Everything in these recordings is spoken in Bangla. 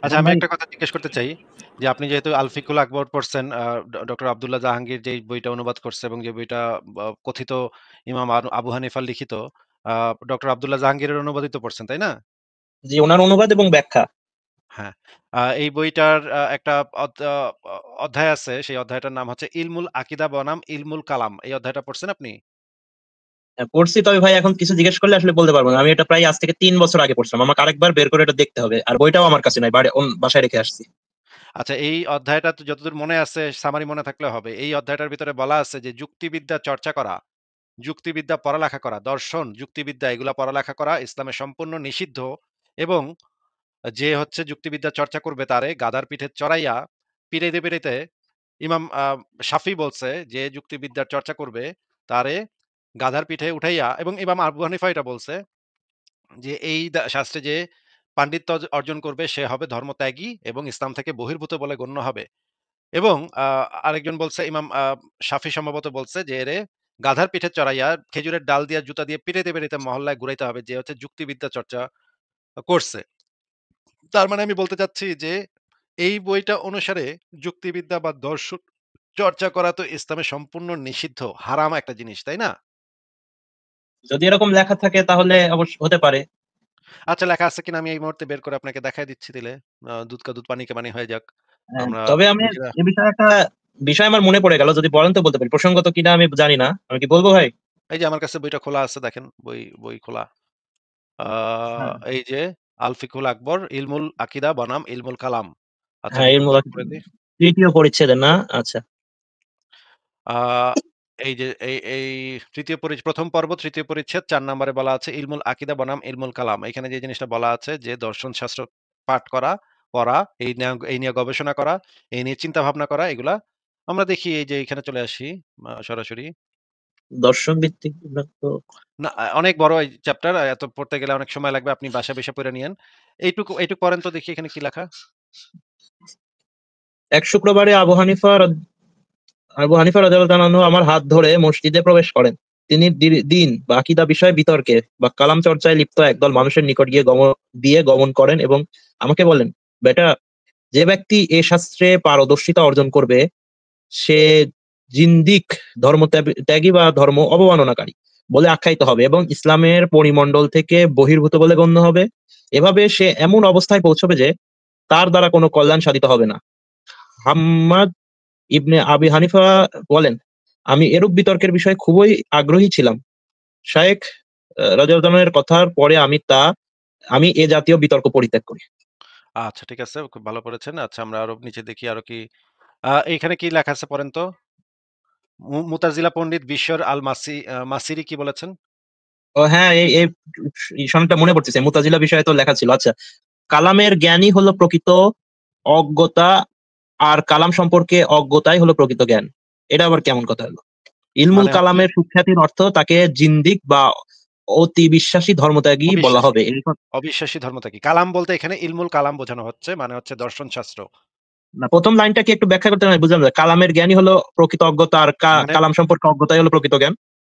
আচ্ছা, এখন আমি ভাই, একটা কথা জিজ্ঞেস করতে চাই যে আপনি যেহেতু আল ফিকুল আকবর পড়ছেন, ডক্টর আব্দুল্লাহ জাহাঙ্গীর যে বইটা অনুবাদ করছে এবং যে বইটা কথিত ইমাম আবু হানিফার লিখিত, ডক্টর আব্দুল্লাহ জাহাঙ্গীরের অনুবাদিত পড়ছেন, তাই না? যে ওনার অনুবাদ এবং ব্যাখ্যা। হ্যাঁ। এই বইটার একটা অধ্যায় আছে, সেই অধ্যায়টার নাম হচ্ছে ইলমুল আকিদা বনাম ইলমুল কালাম। এই অধ্যায়টা পড়ছেন আপনি? পড়ছি, তবে ভাই এখন কিছু জিজ্ঞেস করলে আসলে বলতে পারবো না। আমি এটা প্রায় আজ থেকে 3 বছর আগে পড়ছিলাম, আমাকে আরেকবার বের করে এটা দেখতে হবে। আর বইটাও আমার কাছে নাই, বাসায় রেখে আসছি। আচ্ছা, এই অধ্যায়টা তো যতদূর মনে আছে, সামারি মনে থাকলে হবে। এই অধ্যায়টার ভিতরে বলা আছে যে যুক্তিবিদ্যা চর্চা করা, যুক্তিবিদ্যা পড়ালেখা করা, দর্শন, যুক্তিবিদ্যা এগুলা পড়ালেখা করা ইসলামে সম্পূর্ণ নিষিদ্ধ। এবং যে হচ্ছে যুক্তিবিদ্যা চর্চা করবে তারে গাধার পিঠে চড়াইয়া পিড়াইতে পিড়াইতে, ইমাম শাফি বলছে যে যুক্তিবিদ্যার চর্চা করবে তারে গাধার পিঠে উঠাইয়া, এবং ইমাম আবু হানিফা এটা বলছে যে এই শাস্ত্রে যে পাণ্ডিত্য অর্জন করবে সে হবে ধর্মত্যাগী এবং ইসলাম থেকে বহির্ভূত বলে গণ্য হবে। এবং আরেকজন বলছে, ইমাম শাফি সম্ভবত বলছে যে এরে গাধার পিঠে চড়াইয়া খেজুরের ডাল দিয়া জুতা দিয়ে পিটাইতে পিটাইতে মহল্লায় ঘুরাইতে হবে, যে হচ্ছে যুক্তিবিদ্যা চর্চা করছে। তার মানে আমি বলতে চাচ্ছি যে এই বইটা অনুসারে যুক্তিবিদ্যা বা দর্শন চর্চা করা তো ইসলামে সম্পূর্ণ নিষিদ্ধ, হারাম একটা জিনিস, তাই না? যদি এরকম লেখা থাকে তাহলে অবশ্য হতে পারে। আচ্ছা, লেখা আছে কিনা আমি এই মুহূর্তে বের করে আপনাকে দেখাই দিচ্ছি, দিলে দুধ কা দুধ পানি কে পানি হয়ে যাক। আমরা তবে আমি নিজেরা। এ বিষয়ে একটা বিষয় আমার মনে পড়ে গেল, যদি বলেন তো বলতে পারি। প্রসঙ্গত কিনা আমি জানি না, আমি কি বলবো ভাই? এই যে আমার কাছে বইটা খোলা আছে, দেখেন, বই বই খোলা। হ্যাঁ, এই যে আল ফিকুল আকবর ইলমুল আকিদা বনাম ইলমুল কালাম। আচ্ছা, হ্যাঁ, আমি এর একটু মূল বড় করে দিই। তৃতীয় পরিচ্ছেদে না? আচ্ছা। আহ, এই যে এই প্রথম পর্ব তৃতীয় পরিচ্ছেদ ৪ নম্বরে বলা আছে ইলমুল আকিদা বনাম ইলমুল কালাম। এখানে যে জিনিসটা বলা আছে যে দর্শন শাস্ত্র পাঠ করা, পড়া, এই নিয়ে গবেষণা করা, এই নিয়ে চিন্তা ভাবনা করা, এগুলা আমরা দেখি। এই যে এখানে চলে আসি সরাসরি। দর্শন ভিত্তিক তো। না, অনেক বড় এই চ্যাপ্টার, এত পড়তে গেলে অনেক সময় লাগবে, আপনি বাসা বেশা পড়ে নিয়েন। এইটুকু এইটুকু পড়েন তো দেখি এখানে কি লেখা। এক শুক্রবারে আবু হানিফা রাদিয়াল্লাহু আনহু আমার হাত ধরে মসজিদে প্রবেশ করেন। তিনি দিন বা আকীদা বিষয়ে বিতর্কে বা কালাম চর্চায় লিপ্ত একদল মানুষের নিকট গমন করেন এবং আমাকে বলেন, বেটা, যে ব্যক্তি এ শাস্ত্রে পারদর্শিতা অর্জন করবে সে জিন্দিক, ধর্ম ত্যাগী বা ধর্ম অবমাননাকারী বলে আখ্যায়িত হবে এবং ইসলামের পরিমণ্ডল থেকে বহির্ভূত বলে গণ্য হবে। এভাবে সে এমন অবস্থায় পৌঁছবে যে তার দ্বারা কোনো কল্যাণ সাধিত হবে না। হাম্মাদ ইবনে আবি হানিফা বলেন, আমি এরূপ বিতর্কের বিষয়ে খুবই আগ্রহী ছিলাম। শায়েখ রাদিয়াল্লাহু আনহু এর কথার পরে আমি এ জাতীয় বিতর্ক পরিত্যাগ করি। আচ্ছা, ঠিক আছে, খুব ভালো পড়েছেন। আচ্ছা, আমরা আরো নিচে দেখি আরো কি। এইখানে কি লেখা আছে পড়েন তো। মুতাজিলা পণ্ডিত বিশ্বর আল মাসিরি কি বলেছেন? ও হ্যাঁ, এই সনদটা মনে পড়তেছে, মুতাজিলা বিষয়ে তো লেখা ছিল। আচ্ছা, কালামের জ্ঞানই হলো প্রকৃত অজ্ঞতা, আর কালাম সম্পর্কে অজ্ঞতাই হলো প্রকৃত জ্ঞান। এটা আবার কেমন কথা হলো? ইলমুল মানে হচ্ছে কালামের সুখ্যাতির অর্থ তাকে জিন্দিক বা অতি বিশ্বাসী ধর্মত্যাগী বলা অবিশ্বাসী, হবে। অবিশ্বাসী ধর্মত্যাগী। কালাম বলতে এখানে ইলমুল কালাম বোঝানো হচ্ছে, মানে হচ্ছে দর্শন শাস্ত্র। না, প্রথম লাইনটা কি একটু ব্যাখ্যা করতে না? বুঝলাম না, কালামের জ্ঞানই হলো প্রকৃত অজ্ঞতা, আর মানে কালাম সম্পর্কে অজ্ঞতাই হলো প্রকৃত জ্ঞান।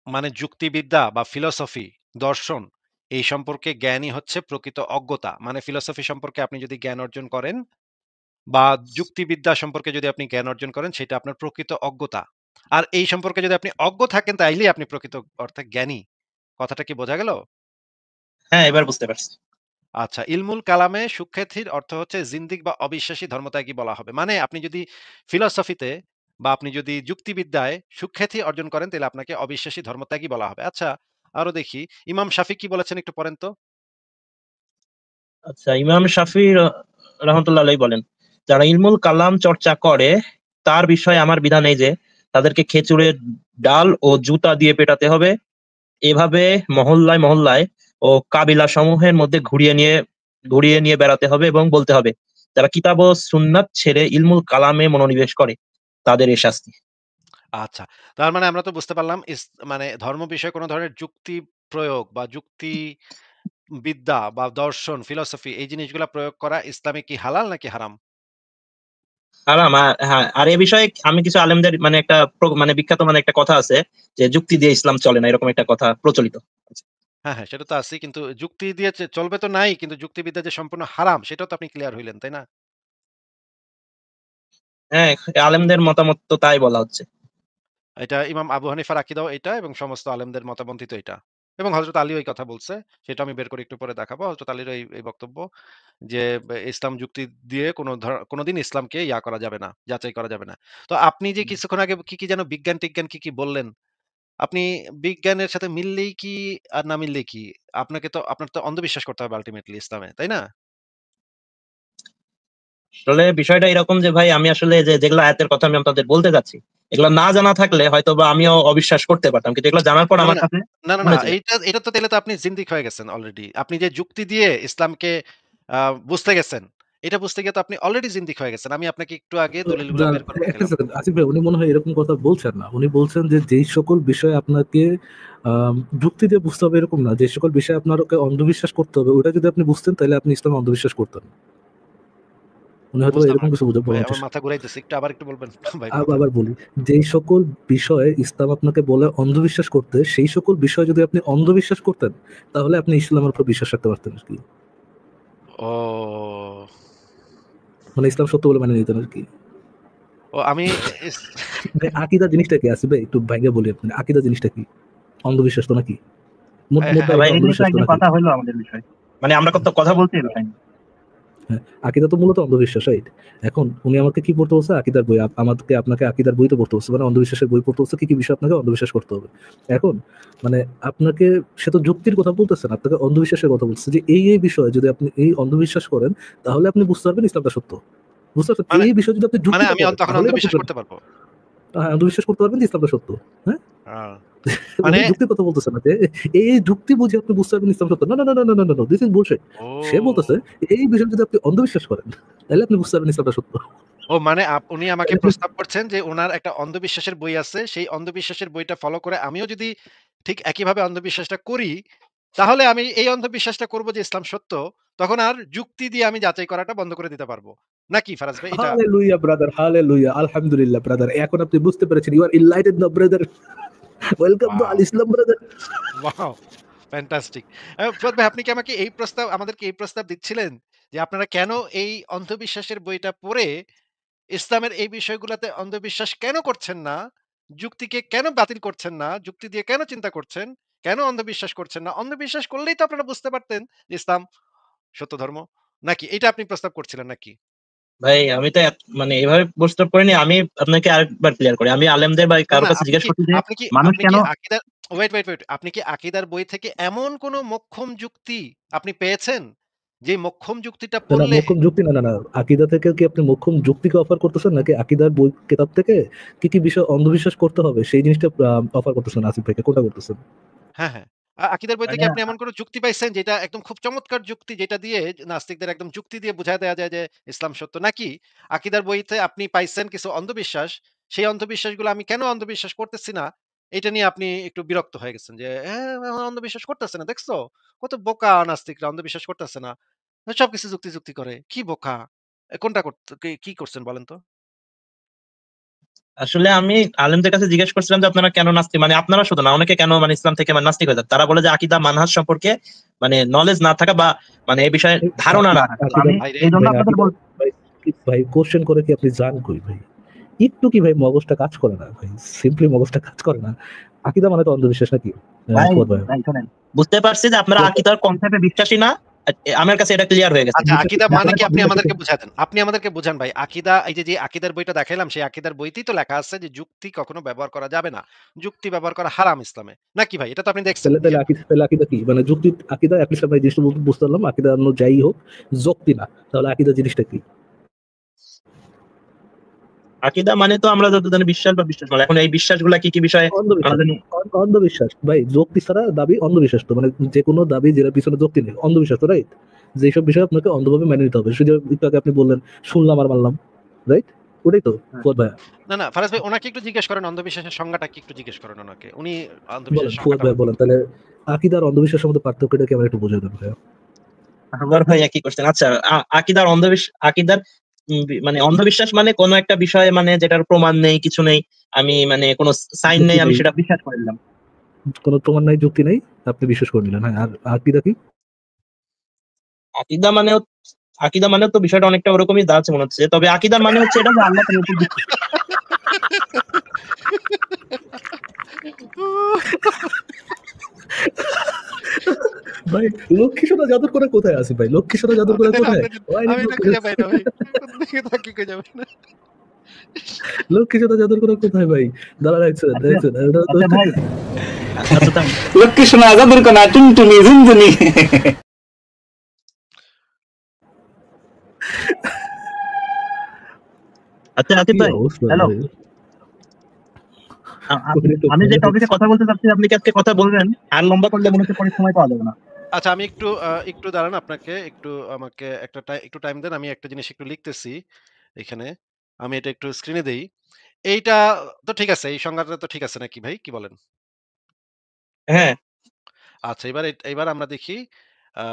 মানে যুক্তিবিদ্যা বা ফিলোসফি, দর্শন, এই সম্পর্কে জ্ঞানই হচ্ছে প্রকৃত অজ্ঞতা। মানে ফিলোসফি সম্পর্কে আপনি যদি জ্ঞান অর্জন করেন বা যুক্তিবিদ্যা সম্পর্কে যদি আপনি জ্ঞান অর্জন করেন, সেটা আপনার প্রকৃত অজ্ঞতা। আর এই সম্পর্কে যদি আপনি অজ্ঞ থাকেন তাইলেই আপনি প্রকৃত অর্থে জ্ঞানী। কথাটা কি বোঝা গেল? হ্যাঁ, এবার বুঝতে পারছি। আচ্ছা, ইলমুল কালামে সুখ্যাতির অর্থ হচ্ছে জিন্দিক বা অবিশ্বাসী ধর্মত্যাগী বলা হবে। মানে আপনি যদি ফিলোসফিতে বা আপনি যদি যুক্তিবিদ্যায় সুখ্যাতি অর্জন করেন তাহলে আপনাকে অবিশ্বাসী ধর্মত্যাগী বলা হবে। আচ্ছা, আরো দেখি ইমাম শাফি কি বলেছেন, একটু পড়েন তো। আচ্ছা, ইমাম শাফি রহমতুল্লাহ আলাইহি বলেন, যারা ইলমুল কালাম চর্চা করে তার বিষয়ে আমার বিধান এই যে তাদেরকে খেজুরের ডাল ও জুতা দিয়ে পেটাতে হবে। এভাবে মহল্লায় মহল্লায় ও কাবিলা সমূহের মধ্যে ঘুরিয়ে নিয়ে বেড়াতে হবে এবং বলতে হবে, যারা কিতাব ও সুন্নাত ছেড়ে ইলমুল কালামে মনোনিবেশ করে তাদের এ শাস্তি। আচ্ছা, তার মানে আমরা তো বুঝতে পারলাম মানে ধর্ম বিষয়ে কোনো ধরনের যুক্তি প্রয়োগ বা যুক্তি বিদ্যা বা দর্শন, ফিলোসফি এই জিনিসগুলা প্রয়োগ করা ইসলামে কি হালাল নাকি হারাম? হ্যাঁ, আর এ বিষয়ে আমি কিছু আলেমদের মানে একটা মানে বিখ্যাত মানে একটা কথা আছে যে যুক্তি দিয়ে ইসলাম চলে না, এরকম একটা কথা প্রচলিত আছে। হ্যাঁ, হ্যাঁ, সেটা তো আছেই। কিন্তু যুক্তি দিয়ে চলবে তো নাই। কিন্তু যুক্তিবিদ্যা যে সম্পূর্ণ হারাম সেটাও তো আপনি ক্লিয়ার হইলেন, তাই না? হ্যাঁ, আলেমদের মতামত তো তাই বলা হচ্ছে। এটা ইমাম আবু হানিফার আকীদাও এটা এবং সমস্ত আলেমদের মতামন্ত্রিত এটা। এবং হযরত আলীও এই কথা বলছে। সেটা আমি বের করে একটু পরে দেখাবো। হযরত আলীরও এই বক্তব্য যে ইসলাম যুক্তি দিয়ে কোনদিন ইসলামকে করা যাবে না, যাচাই করা যাবে না। তো আপনি যে কিছুক্ষণ আগে কি যেন বিজ্ঞান-টিজ্ঞান কি বললেন? আপনি বিজ্ঞানের সাথে মিললেই কি আর না মিললেই কি? আপনার তো অন্ধবিশ্বাস করতে হবে আল্টিমেটলি ইসলামে, তাই না? আসলে বিষয়টা এরকম যে ভাই আমি আসলে যেগুলো আয়াতের কথা আমি আপনাদের বলতে চাচ্ছি, এগুলো না জানা থাকলে হয়তোবা আমিও অবিশ্বাস করতে পারতাম। কিন্তু এগুলো জানার পর না আমার মানে কাছে না, মনে ছিল। এটা তো তাইলে তো আপনি জিন্দিক হয়ে গেছেন অলরেডি। আপনি যে যুক্তি দিয়ে ইসলামকে আ বুঝতে গেছেন, এটা বুঝতে গিয়ে তো আপনি অলরেডি জিন্দিক হয়ে গেছেন। আমি আপনাকে একটু আগে দলিলগুলা বের করে একটা দেখাইলাম। সেকেন্ড আসিফ ভাই, উনি মনে হয় এরকম কথা বলছেন না। উনি বলছেন যে যেই সকল বিষয় আপনাকে যুক্তি দিয়ে বুঝতে হবে এরকম না, যে সকল বিষয় আপনাকে অন্ধবিশ্বাস করতে হবে ওটা যদি আপনি বুঝতেন তাহলে আপনি ইসলামে অন্ধবিশ্বাস করতেন। উনি হয়তো বুঝলাম না। এরকম কিছু ভাই বলার আমার মাথা ঘুরাইতেছে। একটু আবার একটু বলবেন ভাই বলতেন। আবার বলি, যেই সকল বিষয়ে ইসলাম আপনাকে বলে অন্ধবিশ্বাস করতে, সেই সকল বিষয় যদি আপনি অন্ধবিশ্বাস করতেন তাহলে আপনি ইসলামের উপর বিশ্বাস রাখতে পারতেন আর কি। ও! মানে ইসলাম সত্য বলে মানে নিতেন আর কি। ও আমি ইস ভাই আকীদা জিনিসটা কি আসিফ ভাই, একটু ভাইঙ্গা বলি আপনি, আকীদা জিনিসটা কি? অন্ধবিশ্বাস তো নাকি? হ্যাঁ, হ্যাঁ, মোদ্দাই ভাই একটা এটাই তো অন্ধবিশ্বাস তো একদিন নাকি? কথা হইলো আমাদের বিষয়। মানে আমরা কত কথা বলছি এই বিষয় নিয়ে। হ্যাঁ, আকীদা তো মূলত অন্ধবিশ্বাস, রাইট? এখন উনি আমাকে কি পড়তে বলছে? আকীদার বই। আমাকে আপনাকে আকীদার বই তো পড়তে বলছে। মানে অন্ধবিশ্বাসের বই পড়তে বলছে, কি, কি বিষয় আপনাকে অন্ধবিশ্বাস করতে হবে। এখন মানে আপনাকে, সে তো যুক্তির কথা বলতেছে না, আপনাকে অন্ধবিশ্বাসের কথা বলছে যে এই বিষয়ে যদি আপনি এই অন্ধবিশ্বাস করেন তাহলে আপনি বুঝতে পারবেন ইসলামটা সত্য। বুঝতে পারছেন? মানে এই বিষয়ে যদি আপনি মানে যুক্তিটা আমি করেন তখন তাহলে এটা অন্ধবিশ্বাস বুঝবেন। করতে পারবো। হ্যাঁ, অন্ধবিশ্বাস করতে পারবেন যে ইসলামটা সত্য। হ্যাঁ? আ মানে উনি যুক্তির কথা বলতেছে না যে এই যুক্তি বুঝে আপনি বুঝতে পারবেন ইসলাম সত্য। না, না, না, না, না, না, না, না, দিস ইজ বুলশিট। সে বলতেছে ও! এই বিষয়ে যদি আপনি অন্ধবিশ্বাস করেন তাহলে আপনি বুঝতে পারবেন ইসলামটা সত্য। ও মানে উনি আমাকে তাহলে আপনি প্রস্তাব করছেন যে উনার একটা অন্ধবিশ্বাসের বই আছে। সেই অন্ধবিশ্বাসের বইটা ফলো করে আমিও যদি ঠিক একইভাবে অন্ধবিশ্বাসটা করি, তাহলে আমি এই অন্ধবিশ্বাসটা করব যে ইসলাম সত্য। তখন আর যুক্তি দিয়ে আমি যাচাই করাটা বন্ধ করে দিতে পারবো। নাকি ফারাজ ভাই এটা? Hallelujah brother, hallelujah. আলহামদুলিল্লাহ ব্রাদার। এখন আপনি বুঝতে পেরেছেন। You are enlightened now brother. Welcome to আল wow! Islam brother. Wow! Fantastic. Fuad ভাই আপনি কি আমাদেরকে এই প্রস্তাব দিচ্ছিলেন যে আপনারা কেন এই অন্ধবিশ্বাসের বইটা পড়ে ইসলামের এই বিষয়গুলাতে অন্ধবিশ্বাস কেন করছেন না? যুক্তিকে কেন বাতিল করছেন না? যুক্তি দিয়ে কেন চিন্তা করছেন? কেন অন্ধবিশ্বাস করছেন না? অন্ধবিশ্বাস করলেই তো আপনারা বুঝতে পারতেন যে ইসলাম সত্য ধর্ম। নাকি? এটা আপনি প্রস্তাব করছিলেন নাকি? ভাই আমি তো মানে এভাবে প্রস্তাব করিনি। আমি আপনাকে আরেকবার ক্লিয়ার করি। আমি আলেমদের বা না, কারো না কাছে আপনি জিজ্ঞেস কি করছি যে আপনি কি মানুষ আপনি কেন কি আকীদার ওয়েট। আপনি কি আকীদার বই থেকে এমন কোন মোক্ষম যুক্তি আপনি পেয়েছেন? যে মোক্ষম যুক্তিটা না, না, পড়লে মোক্ষম যুক্তি না, না, না। আকীদা থেকে কি আপনি মোক্ষম যুক্তিকে অফার করতেছেন নাকি আকীদার বই কিতাব থেকে কি, কি বিষয় অন্ধবিশ্বাস করতে হবে সেই জিনিসটা অফার করতেছেন আসিফ ভাইকে? কোনটা করতেছেন? হ্যাঁ, হ্যাঁ। আকীদার বই মানে থেকে আপনি এমন কোন যুক্তি পাইছেন যেটা একদম খুব চমৎকার যুক্তি যেটা দিয়ে নাস্তিকদের একদম যুক্তি দিয়ে বুঝায় দেয়া যায় যে ইসলাম সত্য। নাকি আকীদার বইতে আপনি পাইছেন কিছু অন্ধবিশ্বাস, সেই অন্ধবিশ্বাসগুলো আমি কেন অন্ধবিশ্বাস করতেছি না, এটা নিয়ে আপনি একটু বিরক্ত হয়ে গেছেন যে, "হ্যাঁ, অন্ধবিশ্বাস করতেছে না, দেখছো? কত বোকা নাস্তিকরা অন্ধবিশ্বাস করতেছে না। সবকিছু যুক্তি করে। কি বোকা!" কোনটা কি করছেন বলেন তো? আসলে আমি আলেমদের কাছে জিজ্ঞেস করছিলাম যে আপনারা কেন নাস্তিক, মানে আপনারা শুধু না, অনেকে কেন মানে ইসলাম থেকে মানে নাস্তিক হয়ে যায়। তারা বলে যে আকীদা মানহাজ সম্পর্কে মানে নলেজ না থাকা বা মানে এই বিষয়ে ধারণা না থাকা। তো আকীদা, আমি ভাইরে এই জন্য ভাই আপনাদের আকীদা, বল ভাই ভাই কোশ্চেন করে কি আপনি যান কই ভাই? একটু কি ভাই মগজটা কাজ করে না ভাই? সিম্পলি মগজটা কাজ করে না। আকীদা মানে তো অন্ধবিশ্বাস নাকি? ভাই, ফুয়াদ ভাই। ভাই শোনেন। বুঝতে পারছি যে আপনারা ফুয়াদ ভাই, আকীদার কনসেপ্টে বিশ্বাসী না। আমার কাছে এটা ক্লিয়ার হয়ে গেছে। আচ্ছা, বিশ্বাসী আকীদা মানে আসলে কি আপনি বিশ্বাসী তো। আমাদেরকে বুঝায় দেন। আপনি আমাদেরকে বুঝান ভাই। আকীদা এই যে আকীদার বইটা দেখাইলাম সেই আকীদার বইতেই তো লেখা আছে যে যুক্তি কখনো ব্যবহার করা যাবে না। যুক্তি ব্যবহার করা হারাম ইসলামে। নাকি ভাই? এটা তো আপনি দেখছেন তাহলে তাহলে নিজের চোখে। তাহলে আকীদা কি? মানে যুক্তি, আকীদা এটলিস্ট আমরা এই জিনিসটা বুঝতে পারলাম। আকীদা অন্য যাই হোক, যুক্তি না। তাহলে আকীদা জিনিসটা কি? আকীদা মানে তো আমরা যত জানি বিশ্বাস বা বিশ্বাস বলে। এখন এই বিশ্বাসগুলা কি, কি বিষয়ে আমরা অন্ধবিশ্বাস। জানি। অন্ধবিশ্বাস। ভাই যুক্তি ছাড়া দাবি অন্ধবিশ্বাস তো। মানে যেকোনো দাবি যেটার পিছনে যুক্তি নেই, অন্ধবিশ্বাস তো, রাইট? যেসব বিষয় আপনাকে অন্ধভাবে মেনে নিতে হবে। শুধু একটু আগে আপনি বললেন, শুনলাম আর মানলাম। রাইট? ওটাই তো হ্যাঁ। ফুয়াদ ভাইয়া? না, না ফারাজ ভাই উনাকে একটু জিজ্ঞেস করেন অন্ধবিশ্বাসের সংজ্ঞাটা কি একটু জিজ্ঞেস করেন উনাকে। উনি বলেন অন্ধবিশ্বাসের ফুয়াদ সংজ্ঞাটা ভাইয়া, আমাকে বলেন। তাহলে আকীদা আর অন্ধবিশ্বাসের মধ্যে পার্থক্যটা কি আমার একটু বুঝিয়ে দেন ভাইয়া? আবার ভাই একই কোশ্চেন। আচ্ছা, আকীদার আকীদার মানে অন্ধবিশ্বাস মানে কোন একটা বিষয়ে মানে যেটার প্রমাণ নেই, কিছু নেই। আমি মানে কোন সাইন যুক্তি নেই, আমি নেই। সেটা বিশ্বাস করে নিলাম। কোনো প্রমাণ নাই, যুক্তি নাই, আপনি বিশ্বাস করে নিলেন। হ্যাঁ, আর আকীদা কি? আকিদা মানে আকিদা মানে তো বিষয়টা অনেকটা ওরকমই দাঁড়াচ্ছে মনে হচ্ছে। তবে আকিদার মানে হচ্ছে এটা যে আল্লাহ তাআলার উপর বিশ্বাস। ভাই লক্ষ্মী সোনা জাদুর করে কোথায় আছে ভাই? লক্ষ্মী সোনা জাদুর করে কোথায়? আমি এটা খুঁজে পাই না ভাই, কোন দিকে তাকিয়ে খুঁজে পাই না। লক্ষ্মী সোনা জাদুর করে কোথায় ভাই? দাঁড়া রাখছেন আচ্ছা রাখছেন, এটা তো আচ্ছা ভাই, আচ্ছা তাই লক্ষ্মী সোনা জাদুর কোনা টুনটুনি ঝুনঝুনি। আচ্ছা আকিব কি ভাই, অবস্থা হ্যালো, ভাই? আমি যে টপিকে কথা বলতে চাচ্ছি আপনি কি আজকে কথা বলবেন? আর লম্বা করলে মনে হচ্ছে পরে সময় পাওয়া যাবে না। আচ্ছা, আমি একটু দাঁড়ান, আপনাকে আমাকে একটু টাইম দেন। আমি একটা জিনিস একটু লিখতেছি এখানে। আমি এটা একটু স্ক্রিনে দেই। এইটা তো ঠিক আছে। এই সংজ্ঞাটা তো ঠিক আছে নাকি ভাই? কি বলেন? হ্যাঁ, আচ্ছা, এবার আমরা দেখি আ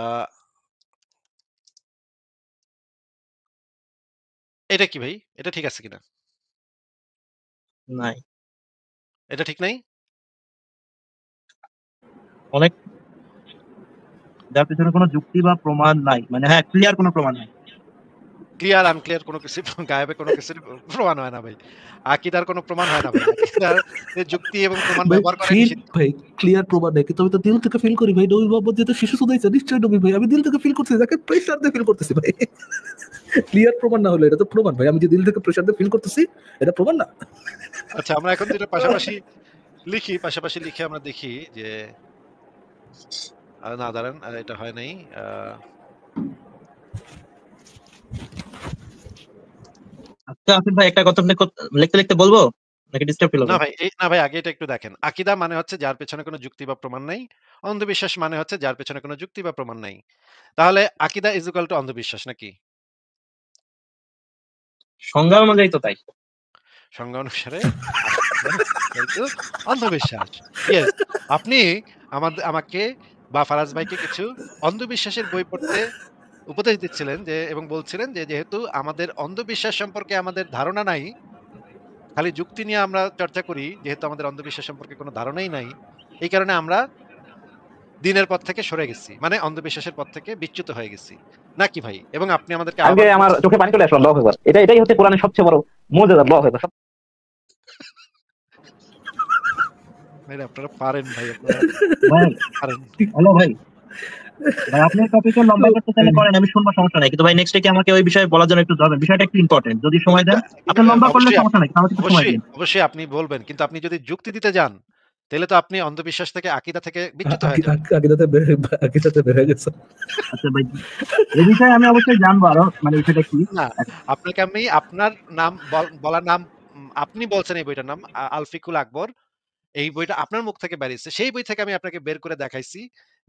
এটা কি ভাই? এটা ঠিক আছে কিনা? নাই। এটা ঠিক নাই? অনেক যার পেছনে কোনো যুক্তি বা প্রমাণ নাই। মানে হ্যাঁ, ক্লিয়ার কোনো প্রমাণ নাই। ক্লিয়ার আনক্লিয়ার কোনো কিছু গায়েবে কোনো কিছুর প্রমাণ হয় না ভাই। আকীদার কোনো প্রমাণ হয় না ভাই। আকীদার যুক্তি এবং প্রমাণ ভাই ব্যবহার করাই ফিল নিষিদ্ধ। ভাই ক্লিয়ার প্রমাণ নাই, কিন্তু আমি তো দিল থেকে ফিল করি ভাই। নবী মোহাম্মদ যেহেতু শিশু সুদাইছে, নিশ্চয়ই নবী ভাই। আমি দিল থেকে ফিল করতেছি, তাকে প্রেশার দিয়ে ফিল করতেছি ভাই। ক্লিয়ার প্রমাণ না হলে এটা তো প্রমাণ ভাই। আমি যে দিল থেকে প্রেশার দিয়ে ফিল করতেছি, এটা প্রমাণ না? আচ্ছা, আমরা এখন যেটা পাশাপাশি লিখে আমরা দেখি যে না দাঁড়ান, এটা হয় নাই। আ আচ্ছা আকিব ভাই, একটা কথা আপনাকে লিখতে লিখতে বলবো? নাকি ডিস্টার্ব ফিল হবে? না ভাই, আগে এটা একটু দেখেন। আকীদা মানে হচ্ছে যার পেছনে কোনো যুক্তি বা প্রমাণ নাই। অন্ধবিশ্বাস মানে হচ্ছে যার পেছনে কোনো যুক্তি বা প্রমাণ নাই। তাহলে আকীদা ইস ইকুয়াল টু অন্ধবিশ্বাস নাকি? সংজ্ঞা অনুযায়ী তো তাই। সংজ্ঞা অনুসারে আকীদা ইকুয়াল টু অন্ধবিশ্বাস। ইয়েস, আপনি আমাকে বা ফারাজ ভাইকে কিছু অন্ধবিশ্বাসের বই পড়তে উপদেশ দিচ্ছিলেন এবং বলছিলেন যে যেহেতু আমাদের অন্ধবিশ্বাস সম্পর্কে আমাদের ধারণা নাই, খালি যুক্তি নিয়ে আমরা চর্চা করি, যেহেতু আমাদের অন্ধবিশ্বাস সম্পর্কে কোনো ধারণাই নাই, এই কারণে আমরা দিনের পথ থেকে সরে গেছি। মানে অন্ধবিশ্বাসের পথ থেকে বিচ্যুত হয়ে গেছি। নাকি ভাই? এবং আপনি আমাদেরকে আজকে আহ্বান আমার করছেন। চোখে পানি চলে আসলো আল্লাহু আকবার। এটাই হচ্ছে কোরআনের সবচেয়ে বড় মুজিজা আল্লাহু আকবার। ভাই আপনারা পারেন ভাই, আপনারা ভাই, পারেন। হ্যালো ভাই। ভাই আপনি টপিকটা লম্বা করতে চাইলে করেন, আমি শুনবো, সমস্যা নাই। কিন্তু ভাই নেক্সট কি আমাকে ওই বিষয়ে বলার জন্য একটু ধরবেন। বিষয়টা একটু ইম্পর্টেন্ট। যদি সময় কিন্তু দেন, আপনি লম্বা করলে অবশ্যই সমস্যা নাই। তাহলে একটু সময় দিন। অবশ্যই আপনি বলবেন। কিন্তু আপনি যদি যুক্তি দিতে যান, তাহলে তো আপনি অন্ধবিশ্বাস থেকে আকীদা থেকে বিচ্যুত হয়ে যাবেন। আকীদাতে বেড়ে গেছে। আচ্ছা ভাই, এই বিষয়ে আমি অবশ্যই জানবো আরো, মানে বিষয়টা কি। না, আপনাকে আমি আপনার নাম বলার নাম আপনি বলছেন এই বইটার নাম আল-ফিকুল আকবর। এই বইটা আপনার মুখ থেকে বেরিয়েছে। সেই বই থেকে আমি আপনাকে বের করে দেখাইছি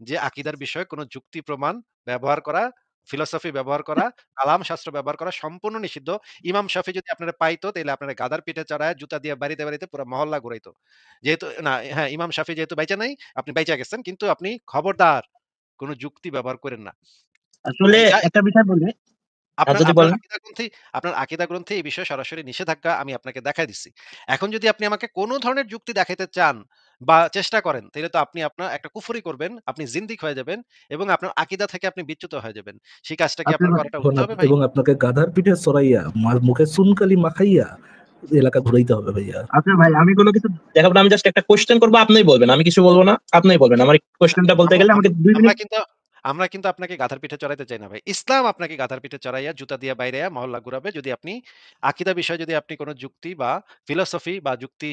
যে আকিদার বিষয়ে কোন যুক্তি প্রমাণ ব্যবহার করা, ফিলোসফি ব্যবহার করা, কালাম শাস্ত্র ব্যবহার করা সম্পূর্ণ নিষিদ্ধ। ইমাম শাফি যদি আপনারে পাইতো তাইলে আপনারে গাধার পিঠে চড়ায় জুতা দিয়ে বাড়িতে পুরা মহল্লা ঘুরাইতো। যেহেতু না, হ্যাঁ, ইমাম শাফি যেহেতু বাইচা নাই, আপনি বাইচা গেছেন। কিন্তু আপনি খবরদার কোন যুক্তি ব্যবহার কইরেন না। আসলে এটা একটা বিষয় বলি, আপনার যদি আপনার বলেন। আকীদা গ্রন্থে এই বিষয়ে সরাসরি নিষেধাজ্ঞা আমি আপনাকে দেখায় দিচ্ছি। এখন যদি আপনি আমাকে কোন ধরনের যুক্তি দেখাইতে চান বা চেষ্টা করেন, তাইলে তো আপনি আপনার একটা কুফরি করবেন, আপনি জিন্দিক হয়ে যাবেন এবং আপনার আকীদা থেকে আপনি বিচ্যুত হয়ে যাবেন। সেই কাজটা কি আপনি আপনার করাটা উচিত হবে ভাই? এবং আপনাকে গাধার পিঠে চড়াইয়া মুখে চুনকালি মাখাইয়া এলাকা ঘুরাইতে হবে ভাইয়া। আচ্ছা ভাই, আমি কোনো কিছু দেখাবো না। আমি জাস্ট একটা কোশ্চেন করবো, আপনিই বলবেন। আমি কিছু বলবো না, আপনিই বলবেন। আমার কোশ্চেনটা বলতে আমরা গেলে আম আমাকে 2 আমরা মিনিট। কিন্তু আমরা কিন্তু আপনাকে গাধার পিঠে চড়াইতে চাই না ভাই। ইসলাম আপনাকে গাধার পিঠে চড়াইয়া জুতা দিয়ে বাইরাইয়া মহল্লা ঘুরাবে যদি আপনি আকীদা বিষয়ে যদি আপনি কোন যুক্তি বা ফিলোসফি বা যুক্তি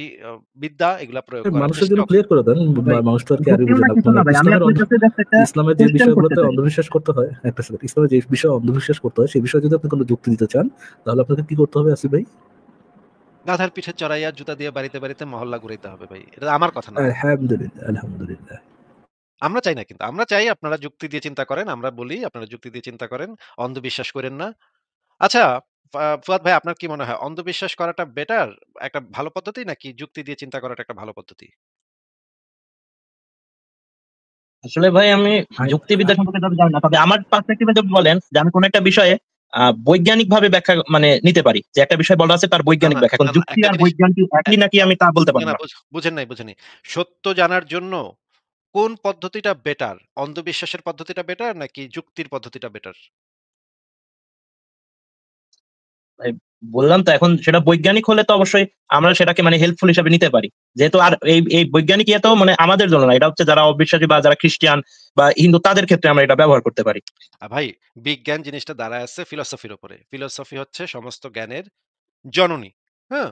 বিদ্যা এগুলা প্রয়োগ করার মানুষের চেষ্টা জন্য ক্লিয়ার করে দেন। ভাই, মানুষ তো আর কি আরবি যুক্তিও বুঝে না না। কিছু মানে না ভাই, আমি আপনার কাছে জাস্ট একটা ইসলামের যে কোশ্চেন করতে বিষয়গুলোতে চাই। অন্ধবিশ্বাস করতে হয়, একটা সেকেন্ড, ইসলামের যে বিষয়ে অন্ধবিশ্বাস করতে হয় সেই বিষয়ে যদি আপনি কোনো যুক্তি দিতে চান, তাহলে আপনাকে কি করতে হবে আসিফ ভাই? গাধার পিঠে চড়াইয়া জুতা দিয়ে বাড়িতে মহল্লা ঘুরাইতে হবে ভাই। এটা আমার কথা না। আলহামদুলিল্লাহ, আলহামদুলিল্লাহ। আমরা চাই না কিন্তু। আমরা চাই আপনারা যুক্তি দিয়ে চিন্তা করেন। আমরা বলি আপনারা যুক্তি দিয়ে চিন্তা করেন। অন্ধবিশ্বাস কইরেন না। আচ্ছা, ফুয়াদ ভাই, আপনার কি মনে হয় অন্ধবিশ্বাস করাটা বেটার, একটা ভালো পদ্ধতি নাকি যুক্তি দিয়ে চিন্তা করাটা একটা ভালো পদ্ধতি? আসলে ভাই আমি আই- যুক্তিবিদ্যা সম্পর্কে যত জানি না, তবে আমার পার্সপেক্টিভে যদি বলেন যে আমি কোন একটা বিষয়ে বৈজ্ঞানিকভাবে ব্যাখ্যা মানে নিতে পারি। যে একটা বিষয় বলা আছে তার না, বৈজ্ঞানিক না, ব্যাখ্যা। এখন না, না, যুক্তি একটা আর জিনিস বৈজ্ঞানিক অ্যা একই নাকি আমি তা বলতে না, পারব না না। বুঝেন নাই, বুঝেন নাই। সত্য জানার জন্য কোন পদ্ধতিটা বেটার? অন্ধবিশ্বাসের পদ্ধতিটা বেটার নাকি যুক্তির পদ্ধতিটা বেটার? ভাই বললাম তো, এখন সেটা বৈজ্ঞানিক হলে তো অবশ্যই আমরা সেটাকে মানে হেল্পফুল হিসেবে নিতে পারি। যেহেতু আর এই বৈজ্ঞানিক ইয়ে তো মানে আমাদের জন্য না। এটা হচ্ছে যারা অবিশ্বাসী বা যারা খ্রিস্টিয়ান বা হিন্দু তাদের ক্ষেত্রে আমরা এটা ব্যবহার করতে পারি। ভাই বিজ্ঞান জিনিসটা দাঁড়ায় আছে ফিলসফির উপরে। ফিলসফি হচ্ছে সমস্ত জ্ঞানের জননী। হ্যাঁ?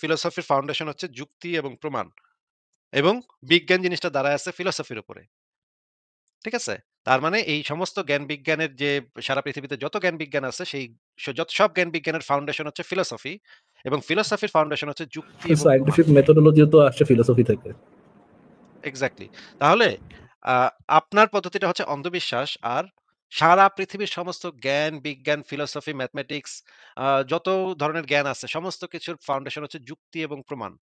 ফিলসফির ফাউন্ডেশন হচ্ছে যুক্তি এবং প্রমাণ। এবং বিজ্ঞান জিনিসটা দাঁড়ায় আছে ফিলসফির উপরে। ঠিক আছে? তার মানে এই সমস্ত জ্ঞান বিজ্ঞানের যে সারা পৃথিবীতে যত জ্ঞান বিজ্ঞান আছে সেই যত সব জ্ঞান বিজ্ঞানের ফাউন্ডেশন হচ্ছে ফিলসফি এবং ফিলসফির ফাউন্ডেশন হচ্ছে যুক্তি এবং প্রমাণ। সায়েন্টিফিক মেথোডোলজিও তো আসছে ফিলোসফি থেকে। এক্সাক্টলি। তাহলে আ আপনার পদ্ধতিটা হচ্ছে অন্ধবিশ্বাস আর সারা পৃথিবীর সমস্ত জ্ঞান, বিজ্ঞান, ফিলসফি, ম্যাথমেটিক্স যত ধরনের জ্ঞান আছে সমস্ত কিছুর ফাউন্ডেশন হচ্ছে যুক্তি এবং প্রমাণ।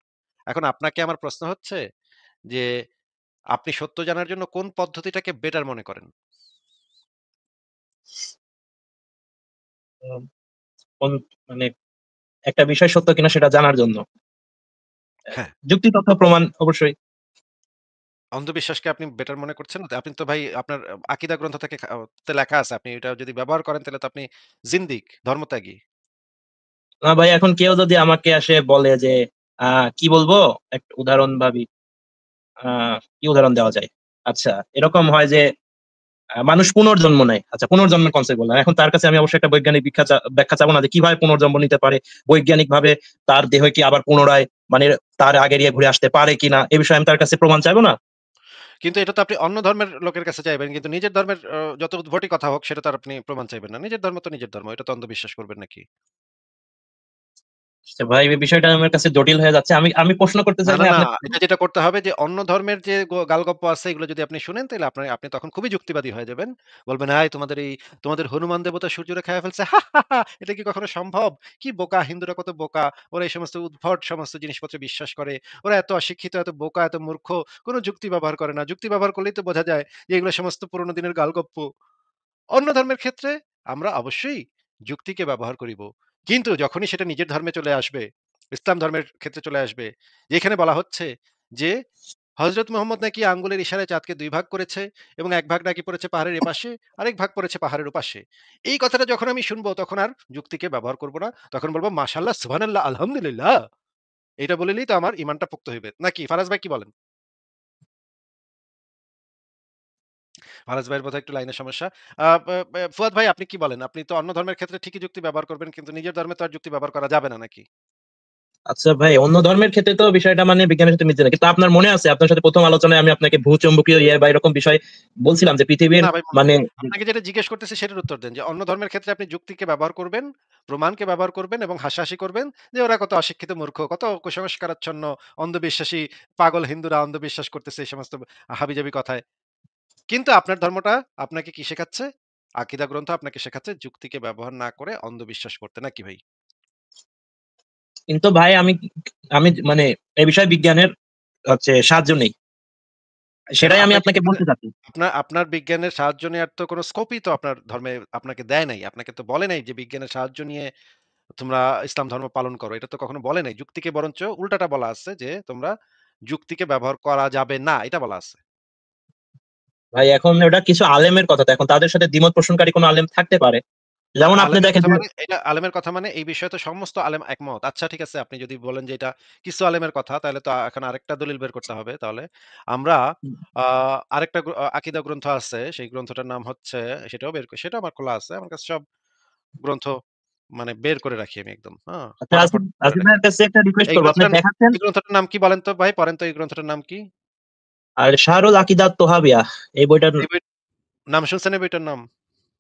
এখন আপনাকে আমার প্রশ্ন হচ্ছে যে আপনি সত্য জানার জন্য কোন পদ্ধতিটাকে বেটার মনে করেন? উম কোন মানে একটা বিষয় সত্য কিনা সেটা জানার জন্য। হ্যাঁ, যুক্তি, তথ্য, প্রমাণ অবশ্যই। অন্ধবিশ্বাসকে আপনি বেটার মনে করছেন? আপনি তো ভাই আপনার আকীদা গ্রন্থ থেকে তে লেখা আছে। আপনি এটা যদি ব্যবহার করেন তাহলে তো আপনি জিন্দিক, ধর্মত্যাগী। না ভাই, এখন কেউ যদি আমাকে আসে বলে যে আ কি বলবো? একটা উদাহরণ ভাবি। আ কি উদাহরণ দেওয়া যায়? আচ্ছা, এরকম হয় যে মানুষ পুনর্জন্ম নেয়। আচ্ছা, পুনর্জন্মের কনসেপ্ট বললাম। এখন তার কাছে আমি অবশ্যই একটা বৈজ্ঞানিক ব্যাখ্যা চাবো না যে কিভাবে পুনর্জন্ম নিতে পারে? বৈজ্ঞানিকভাবে তার দেহ কি আবার পুনরায় মানে তার আগের ইয়ে ঘুরে আসতে পারে কিনা? এ বিষয়ে আমি তার কাছে প্রমাণ চাইবো না? কিন্তু এটা তো আপনি অন্য ধর্মের লোকের কাছে চাইবেন। কিন্তু নিজের ধর্মের যত উদ্ভটই কথা হোক সেটা তো আর আপনি প্রমাণ চাইবেন না। নিজের ধর্ম তো নিজের ধর্ম। এটা তো অন্ধবিশ্বাস করবেন নাকি? আচ্ছা ভাই, এই বিষয়টা আমার কাছে জটিল হয়ে যাচ্ছে। আমি আমি প্রশ্ন করতে না, চাই না, ভাই না। আপনার এটা যেটা করতে হবে যে অন্য ধর্মের যে গালগপ্প আছে এগুলো যদি আপনি শুনেন তাইলে আপনি তখন খুবই যুক্তিবাদী হয়ে যাবেন। বলবেন, "হাই তোমাদের হনুমান দেবতা সূর্যরে খাইয়া ফেলছে। হা, হা, হা! এটা কি কখনো সম্ভব? কি বোকা হিন্দুরা কত বোকা। ওরা এই সমস্ত উদ্ভট সমস্ত জিনিসপত্রে বিশ্বাস করে। ওরা এত অশিক্ষিত, এত বোকা, এত মূর্খ। কোন যুক্তি ব্যবহার করে না। যুক্তি ব্যবহার করলেই তো বোঝা যায় যে এগুলো সমস্ত পুরোনো দিনের গালগপ্প।" অন্য ধর্মের ক্ষেত্রে আমরা অবশ্যই যুক্তিকে ব্যবহার করিব। কিন্তু যখনই সেটা নিজের ধর্মে চলে আসবে, ইসলাম ধর্মের ক্ষেত্রে চলে আসবে, যেখানে বলা হচ্ছে যে হযরত মুহাম্মদ নাকি আঙ্গুলের ইশারায় চাঁদকে ২ ভাগ করেছে এবং ১ ভাগ নাকি পড়েছে পাহাড়ের এপাশে, আরেক ভাগ পড়েছে পাহাড়ের ওপাশে। এই কথাটা যখন আমি শুনবো তখন আর যুক্তিকে ব্যবহার করব না। তখন বলব মাশাআল্লাহ, সুবহানাল্লাহ, আলহামদুলিল্লাহ। এটা বলিলেই তো আমার ঈমানটা পোক্ত হইবে। নাকি ফারাজ ভাই কি বলেন? ফারাজ ভাইয়ের বোধহয় একটু লাইনের সমস্যা। আ বে বে ফুয়াদ ভাই আপনি কি বলেন? আপনি তো অন্য ধর্মের ক্ষেত্রে ঠিকই যুক্তি ব্যবহার করবেন কিন্তু নিজের ধর্মে তো আর যুক্তি ব্যবহার করা যাবে না নাকি? আচ্ছা ভাই, অন্য ধর্মের ক্ষেত্রে তো বিষয়টা মানে বিজ্ঞানের সাথে মিলছে না। কিন্তু আপনার মনে আছে আপনার সাথে ১ম আলোচনায় আমি আপনাকে ভূচৌম্বকীয় ইয়ে বা এরকম বিষয় বলছিলাম যে পৃথিবীর না ভাই মনে মানে নাই। আপনাকে যেটা জিজ্ঞেস করতেছি সেটার উত্তর দেন যে অন্য ধর্মের ক্ষেত্রে আপনি যুক্তিকে ব্যবহার করবেন, প্রমাণকে ব্যবহার করবেন এবং হাসাহাসি করবেন যে ওরা কত অশিক্ষিত মূর্খ, কত কুসংস্কারাচ্ছন্ন, অন্ধবিশ্বাসী পাগল হিন্দুরা অন্ধবিশ্বাস করতেছে এই সমস্ত হাবিজাবি কথায়। কিন্তু আপনার ধর্মটা আপনাকে কি শেখাচ্ছে? আকীদা গ্রন্থ আপনাকে শেখাচ্ছে যুক্তিকে ব্যবহার না করে অন্ধবিশ্বাস করতে নাকি ভাই? কিন্তু ভাই আমি আমি মানে এই বিষয়ে বিজ্ঞানের হচ্ছে সাহায্য নেই। কেন সেটাই আমি আপনার কি আপনাকে বলতে চাচ্ছি। আপনার বিজ্ঞানের সাহায্য নেওয়ার তো কোনো স্কোপই তো আপনার ধর্মে আপনাকে দেয় নাই। আপনাকে তো বলে নাই যে বিজ্ঞানের সাহায্য নিয়ে তোমরা ইসলাম ধর্ম পালন করো। এটা তো কখনো বলে নাই। যুক্তিকে বরঞ্চ উল্টাটা বলা আছে যে তোমরা যুক্তিকে ব্যবহার করা যাবে না। এটা বলা আছে। ভাই এখন ওটা কিছু আলেমের কথা। তো এখন তাদের সাথে দ্বিমত পোষণকারী কোন আলেম থাকতে পারে। যেমন আপনি দেখেন যে আলেমের কথা মানে এই বিষয়ে তো সমস্ত আলেম একমত। আচ্ছা ঠিক আছে আপনি যদি বলেন যে এটা কিছু আলেমের কথা তাহলে তো এখন আরেকটা দলিল বের করতে হবে তাহলে। আমরা আ আরেকটা আকীদা গ্রন্থ আছে। সেই গ্রন্থটার নাম হচ্ছে সেটাও আমার খোলা আছে। আমার কাছে সব গ্রন্থ মানে বের করে রাখি আমি একদম। হ্যাঁ? আচ্ছা, ফটাফট আসিফ করে আসিফ রাখি। ভাইয়ের কাছে একটা রিকোয়েস্ট এই করব। আপনি গ্রন্থটার দেখাচ্ছেন এই গ্রন্থটার নাম কি বলেন তো ভাই? পড়েন তো এই গ্রন্থটার নাম কি? আর শাহরুল আকিদাত তোহাবিয়া এই বইটার। এই বই নাম শুনছেন এই বইটার নাম?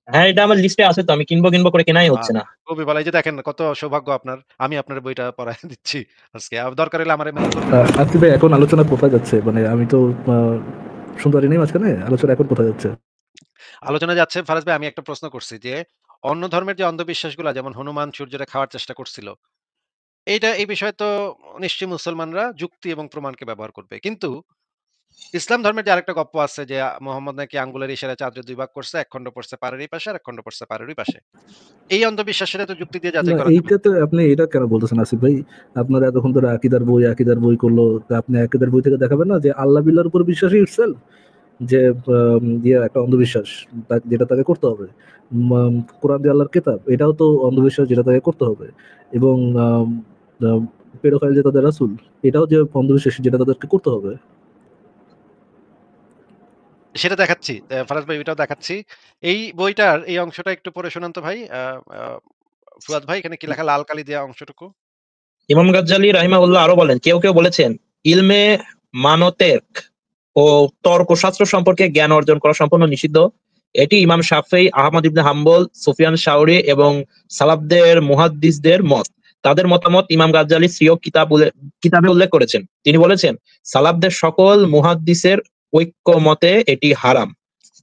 হ্যাঁ, এটা আমার লিস্টে আছে তো আমি কিনবো করে কেনাই আ হচ্ছে না। খুবই ভালো। এই যে দেখেন কত সৌভাগ্য আপনার। আমি আপনার বইটা পড়ায় দিচ্ছি আজকে। দরকার হলে আমারে মেইল করবেন আমি আসিফ ভাই, এখন আলোচনা কোথায় যাচ্ছে? মানে আমি তো শুনতে পারি নাই মাঝখানে। আলোচনা এখন কোথায় যাচ্ছে? আলোচনা যাচ্ছে ফারাজ ভাই আমি একটা প্রশ্ন করছি যে, অন্য ধর্মের যে অন্ধবিশ্বাসগুলা যেমন হনুমান সূর্যরে খাওয়ার চেষ্টা করছিল। এই বিষয়ে তো নিশ্চয়ই মুসলমানরা যুক্তি এবং প্রমাণকে ব্যবহার করবে। কিন্তু ইসলাম ধর্মের যে আরেকটা গপ্প আছে যে মোহাম্মদ নাকি আঙ্গুলের ইশারায় চাঁদের ২ ভাগ করছে। এক খণ্ড পড়ছে পাড়ের পাশে আর এক খণ্ড পড়ছে পাড়ের পাশে। এই অন্ধবিশ্বাসের তো যুক্তি দিয়ে না যাচাই করা যাবে। এইটাতে আপনি এটা কেন বলতেছেন আসিফ ভাই? আপনারা এতক্ষণ ধরে আকিদার বই করলো, তা আপনি আকিদার বই থেকে দেখাবেন না যে আল্লাহ বিল্লাহর উপর বিশ্বাসই ইটসেলফ যে একটা অন্ধবিশ্বাস যেটা তাকে করতে হবে। কোরআন যে আল্লাহর কিতাব, এটাও তো অন্ধবিশ্বাস যেটা তাকে করতে হবে। এবং পেডোফাইল যে তাদের রাসূল, এটাও যে অন্ধবিশ্বাস যেটা তাদেরকে করতে হবে। সেটা দেখাচ্ছি। ফারাজ ভাই ওইটাও দেখাচ্ছি। এই বইটার এই অংশটা একটু পড়ে শোনান তো ভাই। আ ফুয়াদ ভাই এখানে কি লেখা লাল কালি দেয়া অংশটুকু? ইমাম গাজ্জালী রাহিমাহুল্লাহ আরো বলেন, কেউ কেউ বলেছেন ইলমে মানতেক ও তর্কশাস্ত্র সম্পর্কে জ্ঞান অর্জন করা সম্পূর্ণ নিষিদ্ধ। এটি ইমাম শাফেই, আহমদ ইবনে হাম্বল, সুফিয়ান শাওরি এবং সালাফদের মুহাদ্দিসদের মত। তাদের মতামত ইমাম গাজ্জালী স্বীয় কিতাবে উল্লেখ করেছেন। তিনি বলেছেন, সালাফদের সকল মুহাদ্দিসের ঐক্যমতে এটি হারাম।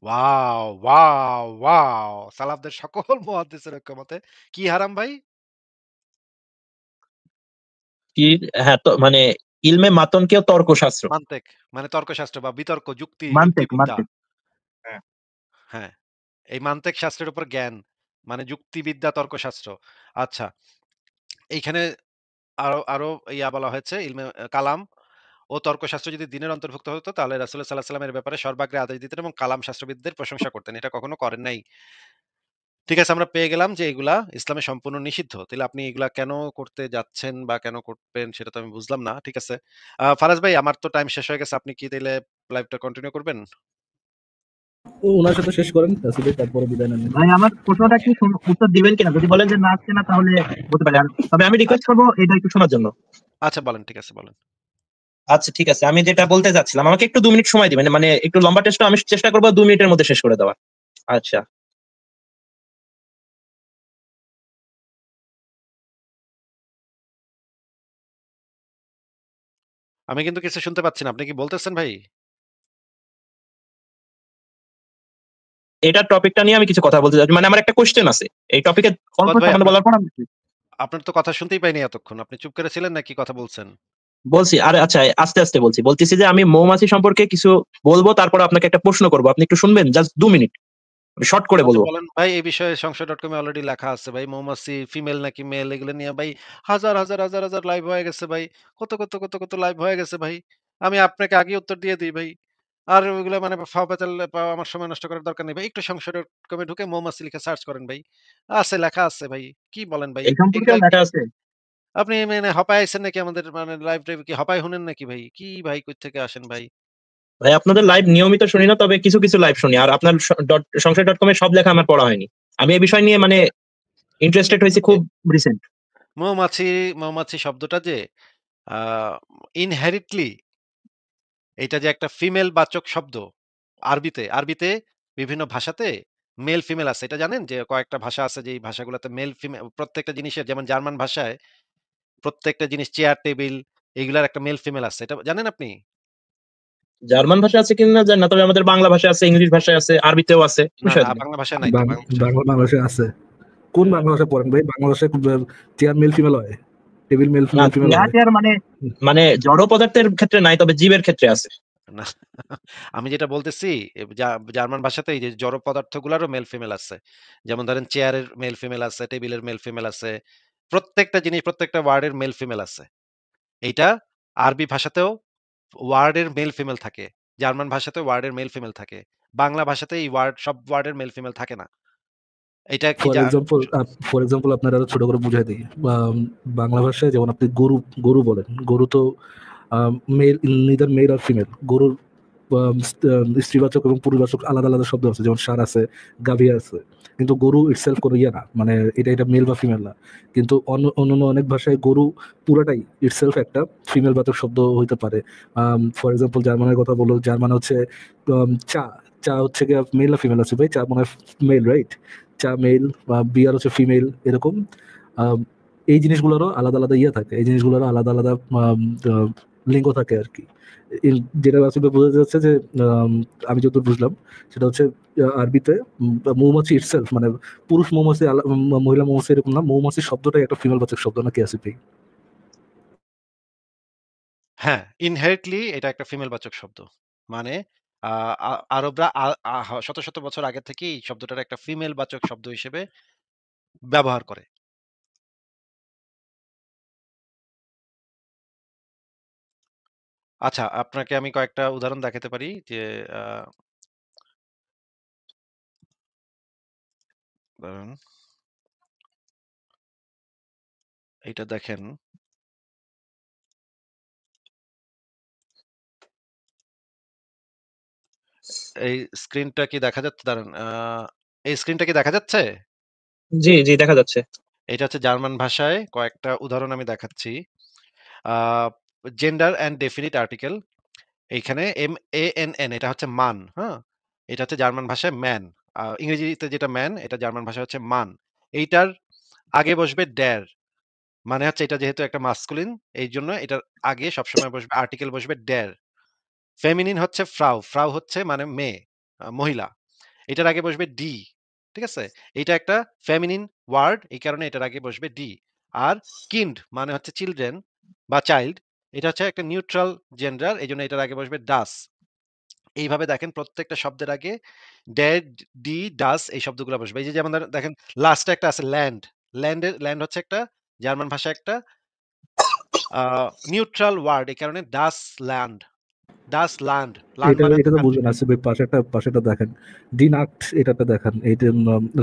ওয়াও! ওয়াও! ওয়াও! সালাফদের সকল মুহাদ্দিসের ঐক্যমতে কি হারাম ভাই? কি? হ্যাঁ, তো মানে ইলমে মাতনকেও তর্কশাস্ত্র। মান্তেক মানে তর্কশাস্ত্র বা বিতর্ক, মান্তেক যুক্তিবিদ্যা। মান্তেক হ্যাঁ। হ্যাঁ, এই মান্তেক শাস্ত্রের উপর জ্ঞান মানে যুক্তিবিদ্যা, তর্কশাস্ত্র। আচ্ছা, এইখানে আরো আরো বলা হয়েছে ইলমে কালাম ও তর্কশাস্ত্র যদি দিনের অন্তর্ভুক্ত হতো তাহলে রাসূল সাল্লাল্লাহু আলাইহি ওয়াসাল্লাম এর ব্যাপারে সর্বাগ্রে আদেশ দিতেন এবং কালাম শাস্ত্রবিদদের প্রশংসা করতেন। এটা কখনো করেন নাই। ঠিক আছে, আমরা পেয়ে গেলাম যে এগুলা ইসলামে সম্পূর্ণ নিষিদ্ধ। তাহলে আপনি এগুলা কেন করতে যাচ্ছেন বা কেন করবেন সেটা তো আমি বুঝলাম না। ঠিক আছে। ফারাজ ভাই আমার তো টাইম শেষ হয়ে গেছে। আপনি কি তাইলে লাইভটা কন্টিনিউ করবেন? ও ওনার সাথে শেষ করেন আসিফ ভাই, তারপরে বিদায় নেন। ভাই আমার প্রশ্নটা কি উত্তর দিবেন কিনা? যদি বলেন যে না আসছে না তাহলে বলতে পারি। তবে আমি রিকোয়েস্ট আচ্ছা, করবো এটা একটু শোনার জন্য। আচ্ছা বলেন। ঠিক আছে বলেন। আচ্ছা ঠিক আছে, আমি যেটা বলতে চাচ্ছিলাম, আমাকে একটু 2 মিনিট সময় দিবেন, মানে একটু লম্বা টেস্টটা আমি চেষ্টা করবো 2 মিনিটের মধ্যে শেষ করে দেওয়ার। আচ্ছা, আমি কিন্তু কিছু শুনতে পাচ্ছি না। আপনি কি বলতেছেন ভাই? এটা টপিকটা নিয়ে আমি কিছু কথা বলতে চাচ্ছি, মানে আমার একটা কোশ্চেন আছে এই টপিকে। অল্প ফুয়াদ ভাই সামান্য বলার পর আমি আপনার তো কথা শুনতেই পাইনি এতক্ষণ। আপনি চুপ করে ছিলেন নাকি কথা বলছেন? বলছি। আরে আচ্ছা, আস্তে আস্তে বলতেছি যে আমি মৌমাছি সম্পর্কে কিছু বলবো, তারপর আপনাকে একটা প্রশ্ন করবো, আপনি একটু শুনবেন, জাস্ট 2 মিনিট, শর্ট করে আচ্ছা বলবো। বলেন ভাই, এই বিষয়ে সংশয়.com এ অলরেডি লেখা আছে ভাই। মৌমাছি ফিমেল নাকি মেল এগুলো নিয়ে ভাই হাজার লাইভ হয়ে গেছে ভাই। কত লাইভ হয়ে গেছে ভাই। আমি আপনাকে আগেই উত্তর দিয়ে দেই ভাই। আর ওইগুলো মানে ফাও পেঁচাল আমার সময় নষ্ট করার দরকার নেই ভাই। একটু সংশয়.com এ ঢুকে মৌমাছি লিখে সার্চ করেন ভাই। আছে, লেখা আছে ভাই। কি বলেন ভাই? এই সম্পর্কে এগুলা কি লেখা আছে। আপনি মানে হপায় আইছেন নাকি আমাদের মানে লাইভ কি হপায় শুনেন নাকি ভাই? কি ভাই কই থেকে আসেন ভাই? ভাই আপনাদের লাইভ নিয়মিত শুনি না, তবে কিছু কিছু লাইভ শুনি। আর আপনার সংশয়.com এর সব লেখা আমার পড়া হয়নি। আমি এই বিষয় নিয়ে মানে ইন্টারেস্টেড হয়েছি এ খুব রিসেন্ট। মৌমাছি, মৌমাছি শব্দটা যে আ ইনহেরিটলি এইটা যে একটা ফিমেল বাচক শব্দ আরবিতে বিভিন্ন ভাষাতে মেল ফিমেল আছে। এটা জানেন যে কয়েকটা ভাষা আছে যে এই ভাষাগুলোতে মেল ফিমেল প্রত্যেকটা জিনিসের যেমন জার্মান ভাষায় প্রত্যেকটা জিনিস চেয়ার, টেবিল এগুলার একটা মেল ফিমেল আছে। এটা জানেন আপনি? জার্মান ভাষা আছে কিনা জানি না, তবে আমাদের বাংলা ভাষা আছে, ইংলিশ ভাষায় আছে, আরবিতেও আছে, না, বিষয় না নেই। বাংলা ভাষায় নাই তো। বাংলা ভাষায় বাংলাদেশে আছে। কোন বাংলা ভাষা পড়েন ভাই? বাংলা ভাষায় চেয়ার মেল ফিমেল হয়, টেবিল মেল না, ফিমেল হয়। চেয়ার মানে মানে জড় পদার্থের ক্ষেত্রে নাই, তবে জীবের ক্ষেত্রে আছে। না। আমি যেটা বলতেছি জার্মান ভাষাতে এই যে জড় পদার্থগুলারও মেল ফিমেল আছে। যেমন ধরেন চেয়ারের মেল ফিমেল আছে, টেবিলের মেল ফিমেল আছে। প্রত্যেকটা জিনিস প্রত্যেকটা ওয়ার্ডের মেল ফিমেল আছে। এইটা আরবি ভাষাতেও ওয়ার্ডের মেল ফিমেল থাকে। জার্মান ভাষাতেও ওয়ার্ডের মেল ফিমেল থাকে। বাংলা ভাষাতে এই সব ওয়ার্ডের মেল ফিমেল থাকে না। এটা কি ফর এক্সাম্পল আপনার আরো ছোট করে বুঝাই দিই। বাংলা ভাষায় যেমন আপনি গরু গরু বলেন, গরু তো মেল, নিদার মেল আর ফিমেল। গরুর স্ত্রীবাচক এবং পুরুষবাচক আলাদা আলাদা শব্দ আছে, যেমন ষাঁড় আছে, গাভী আছে। কিন্তু গরু ইটসেলফ কোনো ইয়ে না, মানে এটা মেল বা ফিমেল না। কিন্তু অন্যান্য অনেক ভাষায় গরু পুরাটাই ইটসেলফ একটা ফিমেল বাচক শব্দ হইতে পারে। ফর এক্সাম্পল জার্মানের কথা বলো, জার্মান হচ্ছে চা। চা হচ্ছে কি মেল না ফিমেল আছে ভাই? চা মনে হয় মেল, রাইট? চা মেল বা বিয়ার হচ্ছে ফিমেল, এরকম। আম, এই জিনিসগুলোরও আলাদা আলাদা ইয়ে থাকে, এই জিনিসগুলোরও আলাদা আলাদা লিঙ্গ থাকে আর কি। যেটা আসলে বোঝা যাচ্ছে যে আম, আমি যতদূর বুঝলাম সেটা হচ্ছে আরবিতে মৌমাছি ইটসেলফ মানে পুরুষ মৌমাছি মহিলা মৌমাছি এরকম না, মৌমাছি শব্দটাই একটা ফিমেল বাচক শব্দ, নাকি আসিফ ভাই? হ্যাঁ, ইনহেরিটলি এটা একটা ফিমেল বাচক শব্দ। মানে আরবরা শত শত বছর আগে থেকেই এই শব্দটার একটা ফিমেল বাচক শব্দ হিসেবে ব্যবহার করে। আচ্ছা, আপনাকে আমি কয়েকটা উদাহরণ দেখাতে পারি যে আহ, ধরেন এইটা দেখেন, এই স্ক্রিনটা কি দেখা যাচ্ছে? দাঁড়ান, এই স্ক্রিনটা কি দেখা যাচ্ছে? জি জি দেখা যাচ্ছে। এটা হচ্ছে জার্মান ভাষায় কয়েকটা উদাহরণ আমি দেখাচ্ছি। জেন্ডার অ্যান্ড ডেফিনিট আর্টিকেল, এইখানে MANN এটা হচ্ছে মান, হ্যাঁ? এটা হচ্ছে জার্মান ভাষায় ম্যান। ইংরেজিতে যেটা ম্যান, এটা জার্মান ভাষায় হচ্ছে মান। এইটার আগে বসবে ড্যার, মানে হচ্ছে এটা যেহেতু একটা মাস্কুলিন, এই জন্য এটার আগে সবসময় বসবে আর্টিকেল, বসবে ড্যার। ফেমিনিন হচ্ছে ফ্রাউ, ফ্রাউ হচ্ছে মানে মেয়ে, মহিলা। এটার আগে বসবে ডি, ঠিক আছে? এটা একটা ফেমিনিন ওয়ার্ড, এই কারণে এটার আগে বসবে ডি। আর কিন্ড মানে হচ্ছে চিলড্রেন বা চাইল্ড, এটা হচ্ছে একটা নিউট্রাল জেন্ডার, এই জন্য এটার আগে বসবে ডাস। এইভাবে দেখেন প্রত্যেকটা শব্দের আগে ড্যাড, ডি, ডাস এই শব্দগুলো বসবে। এই যে যেমন দেখেন লাস্টে একটা আছে ল্যান্ড, ল্যান্ড হচ্ছে একটা জার্মান ভাষায় একটা নিউট্রাল ওয়ার্ড, এই কারণে ডাস ল্যান্ড, ডাস ল্যান্ড, ল্যান্ড এটা মানে এটা হচ্ছে তো কান্ট্রি। বুঝবেন আসিফ ভাই, পাশেটা দেখেন, ডিনাক্ট এটাতে দেখেন, এইটা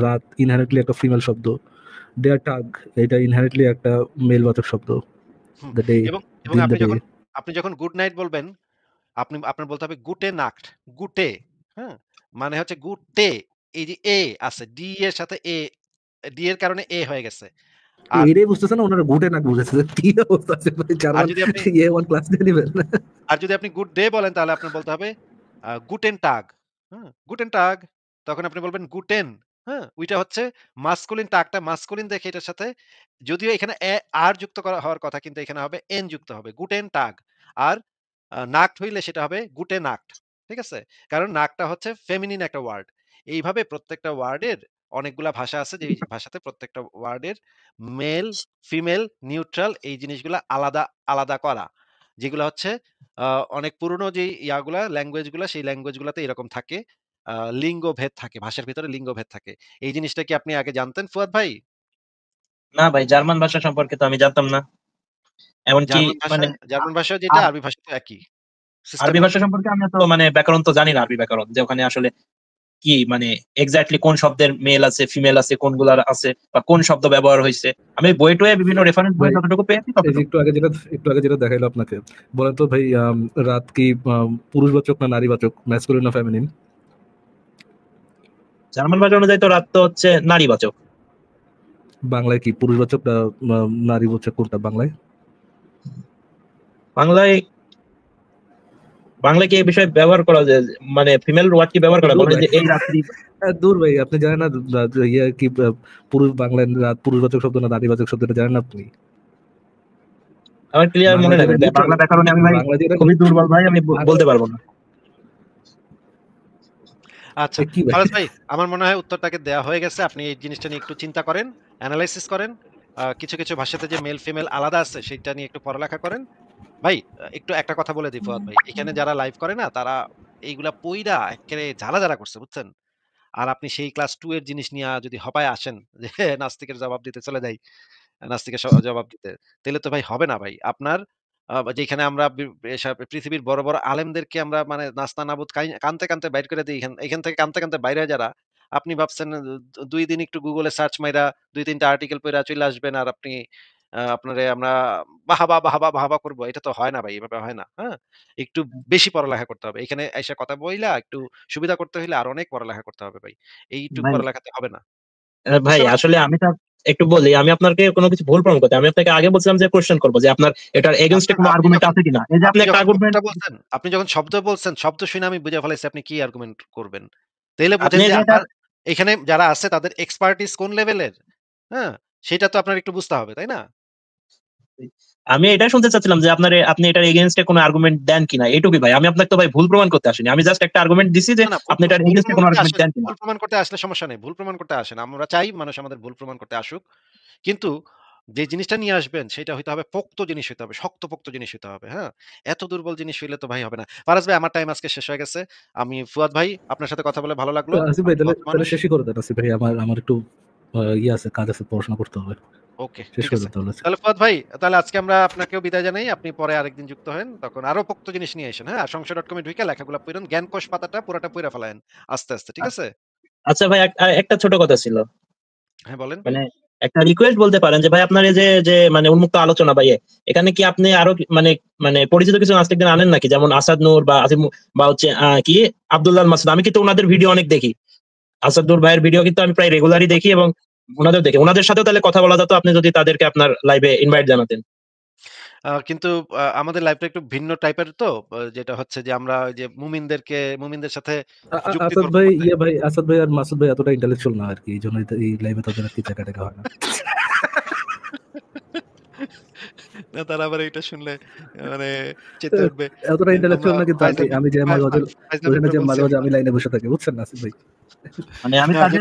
রাত ইনহেরেন্টলি একটা ফিমেল শব্দ, ডেয়ার টাগ এটা ইনহেরেন্টলি একটা মেল বাচক শব্দ, হুম, দ্য ডে, এবং এবং দিন দ্য আপনি ডে। যখন গুড নাইট বলবেন, আপনার বলতে হবে গুটে নাক্ট, গুটে, হ্যাঁ? মানে হচ্ছে গুটে, এই যে এ আছে, ডি এর সাথে এ, ডি এর কারণে এ হয়ে গেছে। আর এটাই বুঝতেছে না, ওনারা গুটে নাক বুঝেছে, কি অবস্থা আছে ভাই, আর জার্মান যদি আপনি A1 ক্লাস নিয়ে নেবেন। আর যদি আপনি গুড ডে বলেন, তাহলে আপনার বলতে হবে গুটেন টাগ, হ্যাঁ? গুটেন টাগ। তখন আপনি বলবেন গুটেন, হ্যাঁ? ওইটা হচ্ছে মাস্কুলিন, টাগটা মাস্কুলিন দেখে এটার সাথে, যদিও এখানে আর যুক্ত করা হওয়ার কথা, কিন্তু এখানে হবে এন যুক্ত হবে, গুটেন টাগ। আর নাক্ট হইলে সেটা হবে গুটে নাক্ট, ঠিক আছে? কারণ নাকটা হচ্ছে ফেমিনিন একটা ওয়ার্ড। এইভাবে প্রত্যেকটা ওয়ার্ডের অনেকগুলা ভাষা আছে, যে এই ভাষাতে প্রত্যেকটা ওয়ার্ডের মেল, ফিমেল, নিউট্রাল এই জিনিসগুলা আলাদা আলাদা করা, যেগুলো হচ্ছে অনেক পুরনো যে ইয়াগুলা, ল্যাঙ্গুয়েজ গুলা, সেই ল্যাঙ্গুয়েজ গুলাতে এরকম থাকে। লিঙ্গভেদ থাকে, ভাষার ভিতরে লিঙ্গভেদ থাকে। এই জিনিসটা কি আপনি আগে জানতেন ফুয়াদ ভাই? না ভাই, জার্মান ভাষা সম্পর্কে তো আমি জানতাম না। এমনকি মানে জার্মান ভাষা যেটা, আ- আরবি ভাষা তো একই, সিস্টেম আরবি ভাষা হচ্ছে। সম্পর্কে আমি তো মানে ব্যাকরণ তো জানি না, আরবি ব্যাকরণ যে ওখানে আসলে কি মানে এক্স্যাক্টলি কোন শব্দের মেল আছে, ফিমেল আছে, কোনগুলার আছে বা কোন শব্দ ব্যবহার হয়েছে। আমি বই টয়ে বিভিন্ন রেফারেন্স বই ভাই যতটুকু পেয়েছি এই যে ততটুকু। একটু আগে যেটা দেখাইলো আপনাকে, বলেন তো ভাই, রাত কি পুরুষবাচক না নারীবাচক, ম্যাসকুলিন না ফেমিনিন? জার্মান ভাষা অনুযায়ী তো রাত তো হচ্ছে নারীবাচক। বাংলায় কি পুরুষবাচক না নারীবাচক, কোনটা বাংলায়? বাংলায় বাংলায় কি এই বিষয়ে ব্যবহার করা যায়, মানে ফিমেল ওয়ার্ড কি ব্যবহার করা, দূর বলে ভাই, যে এই রাত্রি? দূর ভাই, আপনি জানেন না ইয়ে কি পুরুষ বাংলায় রাত পুরুষবাচক শব্দ না নারীবাচক শব্দ, এটা জানেন আপনি? আমার ক্লিয়ার মনে বাংলায় নাই যেটা ভাই, নিউট্রাল, বাংলা ব্যাকরণে আমি ভাই বাংলা যেটা খুবই দুর্বল ভাই, আমি বলতে পারবো না। আচ্ছা, কি ভাই, ফারাজ ভাই, আমার মনে হয় উত্তরটাকে দেয়া হয়ে গেছে। আপনি এই জিনিসটা নিয়ে একটু চিন্তা করেন, এনালাইসিস করেন। কিছু, কিছু ভাষাতে যে মেল ফিমেল আলাদা আছে, সেইটা নিয়ে একটু পড়ালেখা করেন। ভাই, একটু একটা কথা বলে দিই ফুয়াদ ভাই। এখানে যারা লাইভ করে না, তারা এইগুলা পইড়া এক্কেরে ঝালা করছে, বুঝছেন? আর আপনি সেই ক্লাস 2 এর জিনিস নিয়া যদি হপায় আসেন যে নাস্তিকের জবাব দিতে চলে যাই, নাস্তিকের জবাব দিতে, তাইলে তো ভাই হবে না ভাই। আপনার যেখানে আমরা পৃথিবীর বড়, বড় আলেমদেরকে আমরা মানে নাস্তানাবুদ কানতে, কানতে বাইর করে দেই, এখান থেকে কানতে, কানতে বাইরে হয় যারা, আপনি ভাবছেন ২ দিন একটু গুগলে সার্চ মাইরা ২-৩ টা আর্টিকেল পইড়া চইলা আসবেন, আর আপনি আপনারে আমরা বাহাবা, বাহাবা, বাহাবা করব। এটা তো হয় না ভাই, এভাবে হয় না। হ্যাঁ? একটু বেশি পড়ালেখা করতে হবে। এখানে আইসা কথা বইলা একটু সুবিধা করতে হইলে আর অনেক পড়ালেখা করতে হবে ভাই। এইটুক ভাই পড়ালেখাতে হবে না। ভাই বুঝতে পারছেন? আসলে আমি তো একটু বলি, আমি আপনাকে কোনো কিছু ভুল প্রমাণ করতে, আমি আপনাকে আগে বলছিলাম যে কোশ্চেন করবো যে আপনার এটার এগেইনস্টে কোনো আপনি আর্গুমেন্ট যখন আছে কিনা। এই যে আপনি আপনি একটা যখন আর্গুমেন্ট, কথাটা বলছেন, আপনি যখন শব্দ বলছেন, শব্দ শুনে আমি বুঝে ফেলাইছি আপনি কি আর্গুমেন্ট করবেন। তাইলে আপনি বুঝেন এই যে যে এটা, আমার এখানে যারা আছে তাদের এক্সপার্টিস কোন লেভেলের। হ্যাঁ? সেটা তো আপনার একটু বুঝতে হবে, তাই না? আমি এটাই শুনতে চাচ্ছিলাম যে আপনি এটার এগেইনস্টে কোনো আর্গুমেন্ট দেন কিনা, এইটুকুই ভাই। আমি আপনাকে তো ভাই ভুল প্রমাণ করতে আসিনি, আমি জাস্ট একটা আর্গুমেন্ট দিছি যে না, না, আপনি এটার এগেইনস্টে কোনো আর্গুমেন্ট দেন কিনা। ভুল প্রমাণ করতে আসলে সমস্যা নেই। ভুল প্রমাণ করতে আসেন। আমরা চাই মানুষ আমাদের ভুল প্রমাণ করতে আসুক। কিন্তু যে জিনিসটা নিয়ে আসবেন সেটা হইতে হবে পোক্ত জিনিস হইতে হবে, শক্তপোক্ত জিনিস হইতে হবে, হ্যাঁ? এত দুর্বল জিনিস হইলে তো ভাই হবে না। ফারাজ ভাই আমার টাইম আজকে শেষ হয়ে গেছে। ফুয়াদ ভাই আপনার সাথে কথা বলে ভালো লাগলো। আসিফ ভাই আপনি তাহলে ভদ্র তাহলে মানুষ। শেষই করে দেন আসিফ ভাই, আমার একটু ইয়ে আছে, কাজ আছে, পড়াশোনা করতে হবে। ওকে, শেষ ঠিক করে আছে। দেন তাহলে। তাহলে ফুয়াদ ভাই, তাহলে আজকে আমরা আপনাকেও বিদায় জানাই। আপনি পরে আরেকদিন যুক্ত হয়েন। তখন আরো পোক্ত জিনিস নিয়ে আইসেন, হ্যাঁ? সংশয়.com এ ঢুইকা লেখাগুলা পইরেন। জ্ঞানকোষ পাতাটা পুরাটা পইরা ফেলায়েন আস্তে, আস্তে। ঠিক আছে? আচ্ছা ভাই, একটা ছোট কথা ছিল। হ্যাঁ, বলেন। মানে একটা রিকোয়েস্ট বলতে পারেন যে ভাই, আপনার এই যে যে মানে উন্মুক্ত আলোচনা ভাই, এখানে কি আপনি আরো মানে মানে পরিচিত কিছু নাস্তিকদের আনেন নাকি, যেমন আসাদ নূর বা আসিম বা হচ্ছে কি আব্দুল্লাহ মাসুদ? আমি কিন্তু ওনাদের ভিডিও অনেক দেখি। আসাদ নূর ভাইয়ের ভিডিও কিন্তু আমি প্রায় রেগুলারই দেখি, এবং ওনাদের দেখি, ওনাদের সাথেও তাহলে কথা বলা যেত, আপনি যদি তাদেরকে আপনার লাইভে ইনভাইট জানাতেন। কিন্তু আমাদের লাইফটা একটু ভিন্ন টাইপের তো। যেটা হচ্ছে যে আমরা ওই যে মুমিনদের সাথে যুক্তি আসাদ তর্ক ভাই, করতে। আসাদ ভাই আর মাসুদ ভাই এতটা ইন্টেলেকচুয়াল না আর কি, এই জন্য এই লাইভে তাদের আর কি জায়গা টাকা হয় না। না, তারা আবার এটা শুনলে মানে চেতে উঠবে এতটা যে আমরা ইন্টেলেকচুয়াল না, কিন্তু আমি ফাইজলামি আমি যে মাঝে মাঝে ফাইজলামি ওখানে করে যে বলছি মাঝে মাঝে আমরা। আমি লাইনে বসে থাকি, বুঝছেন না আসিফ ভাই? মানে আমি হ্যাঁ, তাদের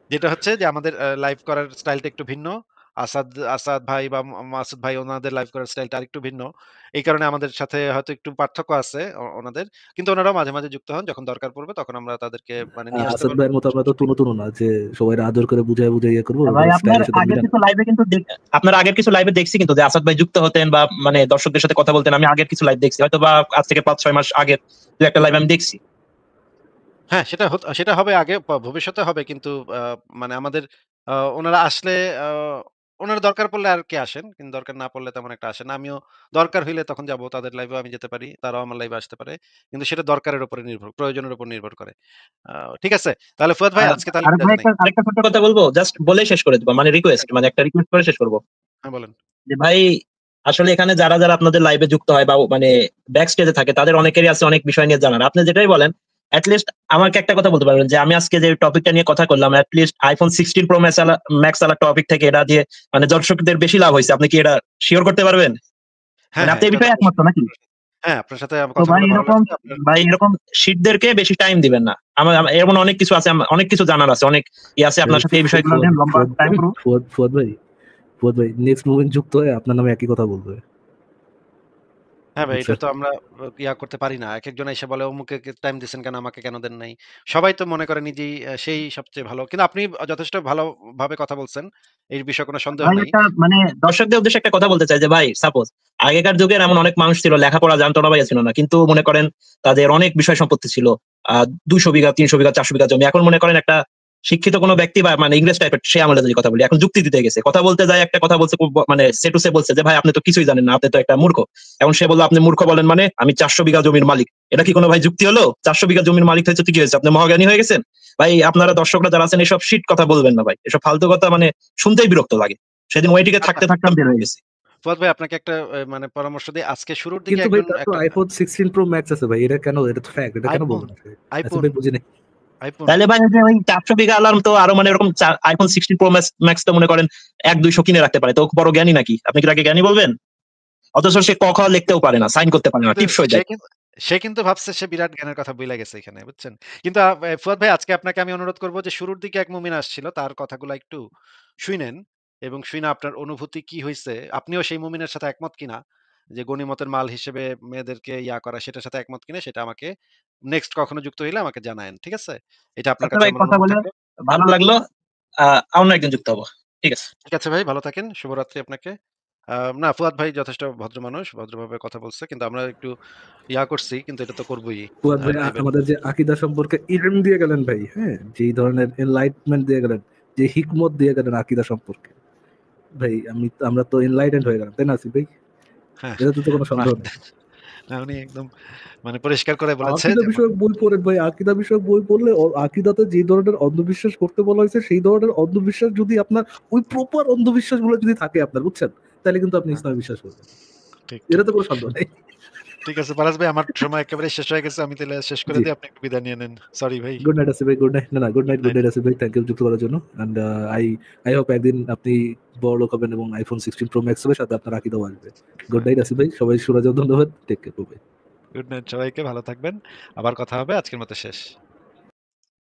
যেটা হচ্ছে যে আমাদের লাইভ করার স্টাইলটা একটু ভিন্ন। আসাদ আসাদ ভাই বা মাসুদ ভাই ওনাদের লাইভ করার স্টাইলটা আরেকটু ভিন্ন। এই কারণে আমাদের সাথে হয়তো একটু পার্থক্য আছে ওনাদের। কিন্তু ওনারাও মাঝে, মাঝে যুক্ত হন। যখন দরকার পড়বে তখন আমরা তাদেরকে মানে নিয়ে আসতে আসাদ পারবো। ভাইয়ের মতো আমরা তো তুনো তুনো না যে সবাই আদর করে বুঝায় বুঝাই ইয়ে করবো, ভাই, আপনার স্টাইলের সাথে আগের মিলান। কিছু লাইভে কিন্তু আপনার আগের কিছু লাইভে দেখছি কিন্তু যে আসাদ ভাই যুক্ত হতেন বা মানে দর্শকদের সাথে কথা বলতেন। আমি আগের কিছু লাইভ দেখছি, হয়তো বা আজ থেকে 5-6 মাস আগের দু একটা লাইভ আমি দেখছি। হ্যাঁ, সেটা হবে আগে, ভবিষ্যতে হবে। কিন্তু আ মানে আমাদের উনারা আসলে আ উনারা দরকার পড়লে আরকি আসেন। কিন্তু দরকার না পড়লে তেমন একটা আসেন না। আমিও দরকার হইলে তখন যাবো। তাদের লাইভেও আমি যেতে পারি। তারাও আমার লাইভে আসতে পারে। কিন্তু সেটা দরকারের উপরে প্রয়োজনের উপর নির্ভর করে। আ ঠিক আছে। তাহলে ফুয়াদ ভাই আর আজকে তাহলে আরেক বিদায় ভাই, জানাই। আরেকটা ছোট্ট কথা বলবো, জাস্ট বলেই শেষ করে দেবো, মানে রিকোয়েস্ট, হ্যাঁ, মানে একটা রিকোয়েস্ট করে শেষ করবো। হ্যাঁ, বলেন। যে ভাই, আসলে এখানে যারা যারা আপনাদের লাইভে যুক্ত হয় বা মানে ব্যাক স্টেজে থাকে, তাদের অনেকেরই আছে অনেক বিষয় নিয়ে জানার। আপনি যেটাই বলেন, লিস্ট আমাকে একটা কথা বলতে পারবেন যে আমি আজকে যে টপিকটা নিয়ে কথা বললাম, লিস্ট আইফোন 16 প্রো ম্যাক্স আলা টপিক থেকে এটা দিয়ে মানে দর্শকদের বেশি লাভ হয়েছে। আপনি কি এটা শিওর করতে পারবেন? হ্যাঁ, মানে হ্যাঁ, আপনি এই এটা তো বিষয়ে একমত অবশ্যই। তো নাকি? হ্যাঁ, আপনার সাথে আমার তো কথা ভাই বলে ভালো এরকম, লাগছে। আপনার শীটদেরকে বেশি টাইম দিবেন না। আমার এমন অনেক কিছু আছে, অনেক কিছু জানার আছে, অনেক ই আছে আপনার সাথে এই বিষয়গুলো নিয়ে লম্বা টাইম পুরো। ফুয়াদ ভাই নেক্সট মুভমেন্ট যুক্ত হয়ে আপনার নামে একই কথা বলবে, হ্যাঁ ভাই, এটা বুঝছেন? তো আমরা করতে পারি না। একেকজন এসে বলে, "অমুকে টাইম দিছেন কেন? আমাকে কেন দেন নাই?" সবাই তো মনে করে নিজেই সেই সবচেয়ে ভালো। কিন্তু আপনি যথেষ্ট ভালোভাবে কথা বলছেন। এই বিষয়ে কোনো সন্দেহ ভাই নাই। একটা মানে দর্শকদের উদ্দেশ্যে একটা কথা বলতে চাই যে ভাই, সাপোজ আগেকার যুগের এমন অনেক মানুষ ছিল, লেখাপড়া জানতো না বা ছিল না, কিন্তু মনে করেন তাদের অনেক বিষয় সম্পত্তি ছিল। 200 বিঘা, 300 বিঘা, 400 বিঘা জমি। এখন মনে করেন একটা শিক্ষিত কোনো ব্যক্তি বা মানে ইংরেজ টাইপের, সে আমলে যদি কথা বলি, এখন যুক্তি দিতে গেছে, কথা বলতে যায় একটা কথা বলছে, মানে সে টু সে বলছে যে ভাই আপনি তো কিছুই জানেন না, আপনি তো একটা মূর্খ। এখন সে বললো আপনি মূর্খ বলেন মানে আমি 400 বিঘা জমির মালিক। এটা কি কোনো ভাই যুক্তি হলো? 400 বিঘা জমির মালিক হয়েছে তো কি হয়েছে, আপনি মহাজ্ঞানী হয়ে গেছেন? ভাই আপনারা দর্শকরা যারা আছেন, এসব শিট কথা বলবেন না ভাই, এসব ফালতু কথা মানে শুনতেই বিরক্ত লাগে। সেদিন ওয়েটিংয়ে আচ্ছা, থাকতে থাকতে আমি বের হয়ে গেছি। ফুয়াদ ভাই আপনাকে একটা মানে পরামর্শ দেই। আজকে শুরুর দিকে কিন্তু ভাই তার তো একটা আইফোন 16 প্রো ম্যাক্স আছে ভাই, এটা কেন, এটা তো ফ্যাক্ট, এটা কেন আইফোন, বলবেন আপনি? আসিফ আইফোন, ভাই বুঝি নাই। আইফোন। তাহলে ভাই ওই যে ওই 400 বিঘা আলাম তো আরো মানে এরকম আইফোন 16 প্রো ম্যাক্স তো মনে করেন 1-200 কিনে রাখতে পারে, তো বড় জ্ঞানী নাকি? আপনি কি তাকে জ্ঞানী বলবেন? অথচ সে ক খ লিখতেও পারে না, সাইন করতে পারে না, কিন্তু টিপসই সে দেয়। কিন্তু সে কিন্তু ভাবছে সে বিরাট জ্ঞানের কথা বইলা গেছে এখানে, বুঝছেন? কিন্তু ফুয়াদ ভাই আজকে আপনাকে আমি অনুরোধ করব যে শুরুর দিকে এক মুমিন আসছিল, তার কথাগুলা একটু শুইনেন এবং শুইনা আপনার অনুভূতি কি হইছে, আপনিও সেই মুমিনের সাথে একমত কিনা, যে গনিমতের মাল হিসেবে মেয়েদেরকে করা সেটার সাথে একমত কিনা, সেটা আমাকে নেক্সট কখনো যুক্ত হইলে আমাকে জানায়েন। ঠিক আছে? এটা আপনার আচ্ছা কাছে ভাই, আমার কথা অনুরোধ বলে থাকলো। ভালো লাগলো। অন্য একদিন যুক্ত হবো। ঠিক আছে। ঠিক আছে ভাই, ভালো থাকেন। শুভরাত্রি আপনাকে। না, ফুয়াদ ভাই যথেষ্ট ভদ্র মানুষ, ভদ্রভাবে কথা বলছে। কিন্তু আমরা একটু করছি, কিন্তু এটা তো করবোই ফুয়াদ ভাই লাইভের। আমাদের যে আকীদা সম্পর্কে ইলম দিয়ে গেলেন ভাই, হ্যাঁ, যেই ধরনের এনলাইটমেন্ট দিয়ে গেলেন, যে হিকমত দিয়ে গেলেন আকীদা সম্পর্কে, ভাই আমরা তো এনলাইটেন্ড হয়ে গেলাম, তাই না আসিফ ভাই? হ্যাঁ, এটা তো কোনো না, সন্দেহ নেই। না, উনি একদম মানে পরিষ্কার করে বলেছে আকীদা যে বিষয়ক বই পড়েন ভাই, আকীদা বিষয়ক বই পড়লে আকীদাতে যে ধরনের অন্ধবিশ্বাস করতে বলা হয়েছে, সেই ধরনের অন্ধবিশ্বাস যদি আপনার ওই প্রপার অন্ধবিশ্বাস গুলো যদি থাকে আপনার, বুঝছেন, তাহলে কিন্তু আপনি হ্যাঁ, ইসলামে বিশ্বাস করবেন, ঠিক, এটা ঠিক। তো কোনো সন্দেহ নেই। ঠিক আছে ফারাজ ভাই, আমার সময় একেবারে শেষ হয়ে গেছে। আমি তাহলে শেষ করে জি, দিই। আপনি একটু বিদায় নিয়ে নেন। সরি ভাই। গুড নাইট আসিফ ভাই, গুড নাইট, না না, good good night, good night. Night Asif ভাই, থ্যাংক ইউ যুক্ত করার জন্য। অ্যান্ড আই আই হোপ একদিন আপনি বড় লোক হবেন এবং আইফোন 16 প্রো ম্যাক্স হবে, সাথে আপনার আকিদাও আসবে। গুড নাইট আসিফ ভাই, সবাই সুরাজ, ধন্যবাদ, টেক কেয়ার। গুড নাইট সবাইকে, ভালো থাকবেন। আবার কথা হবে। আজকের মতো শেষ।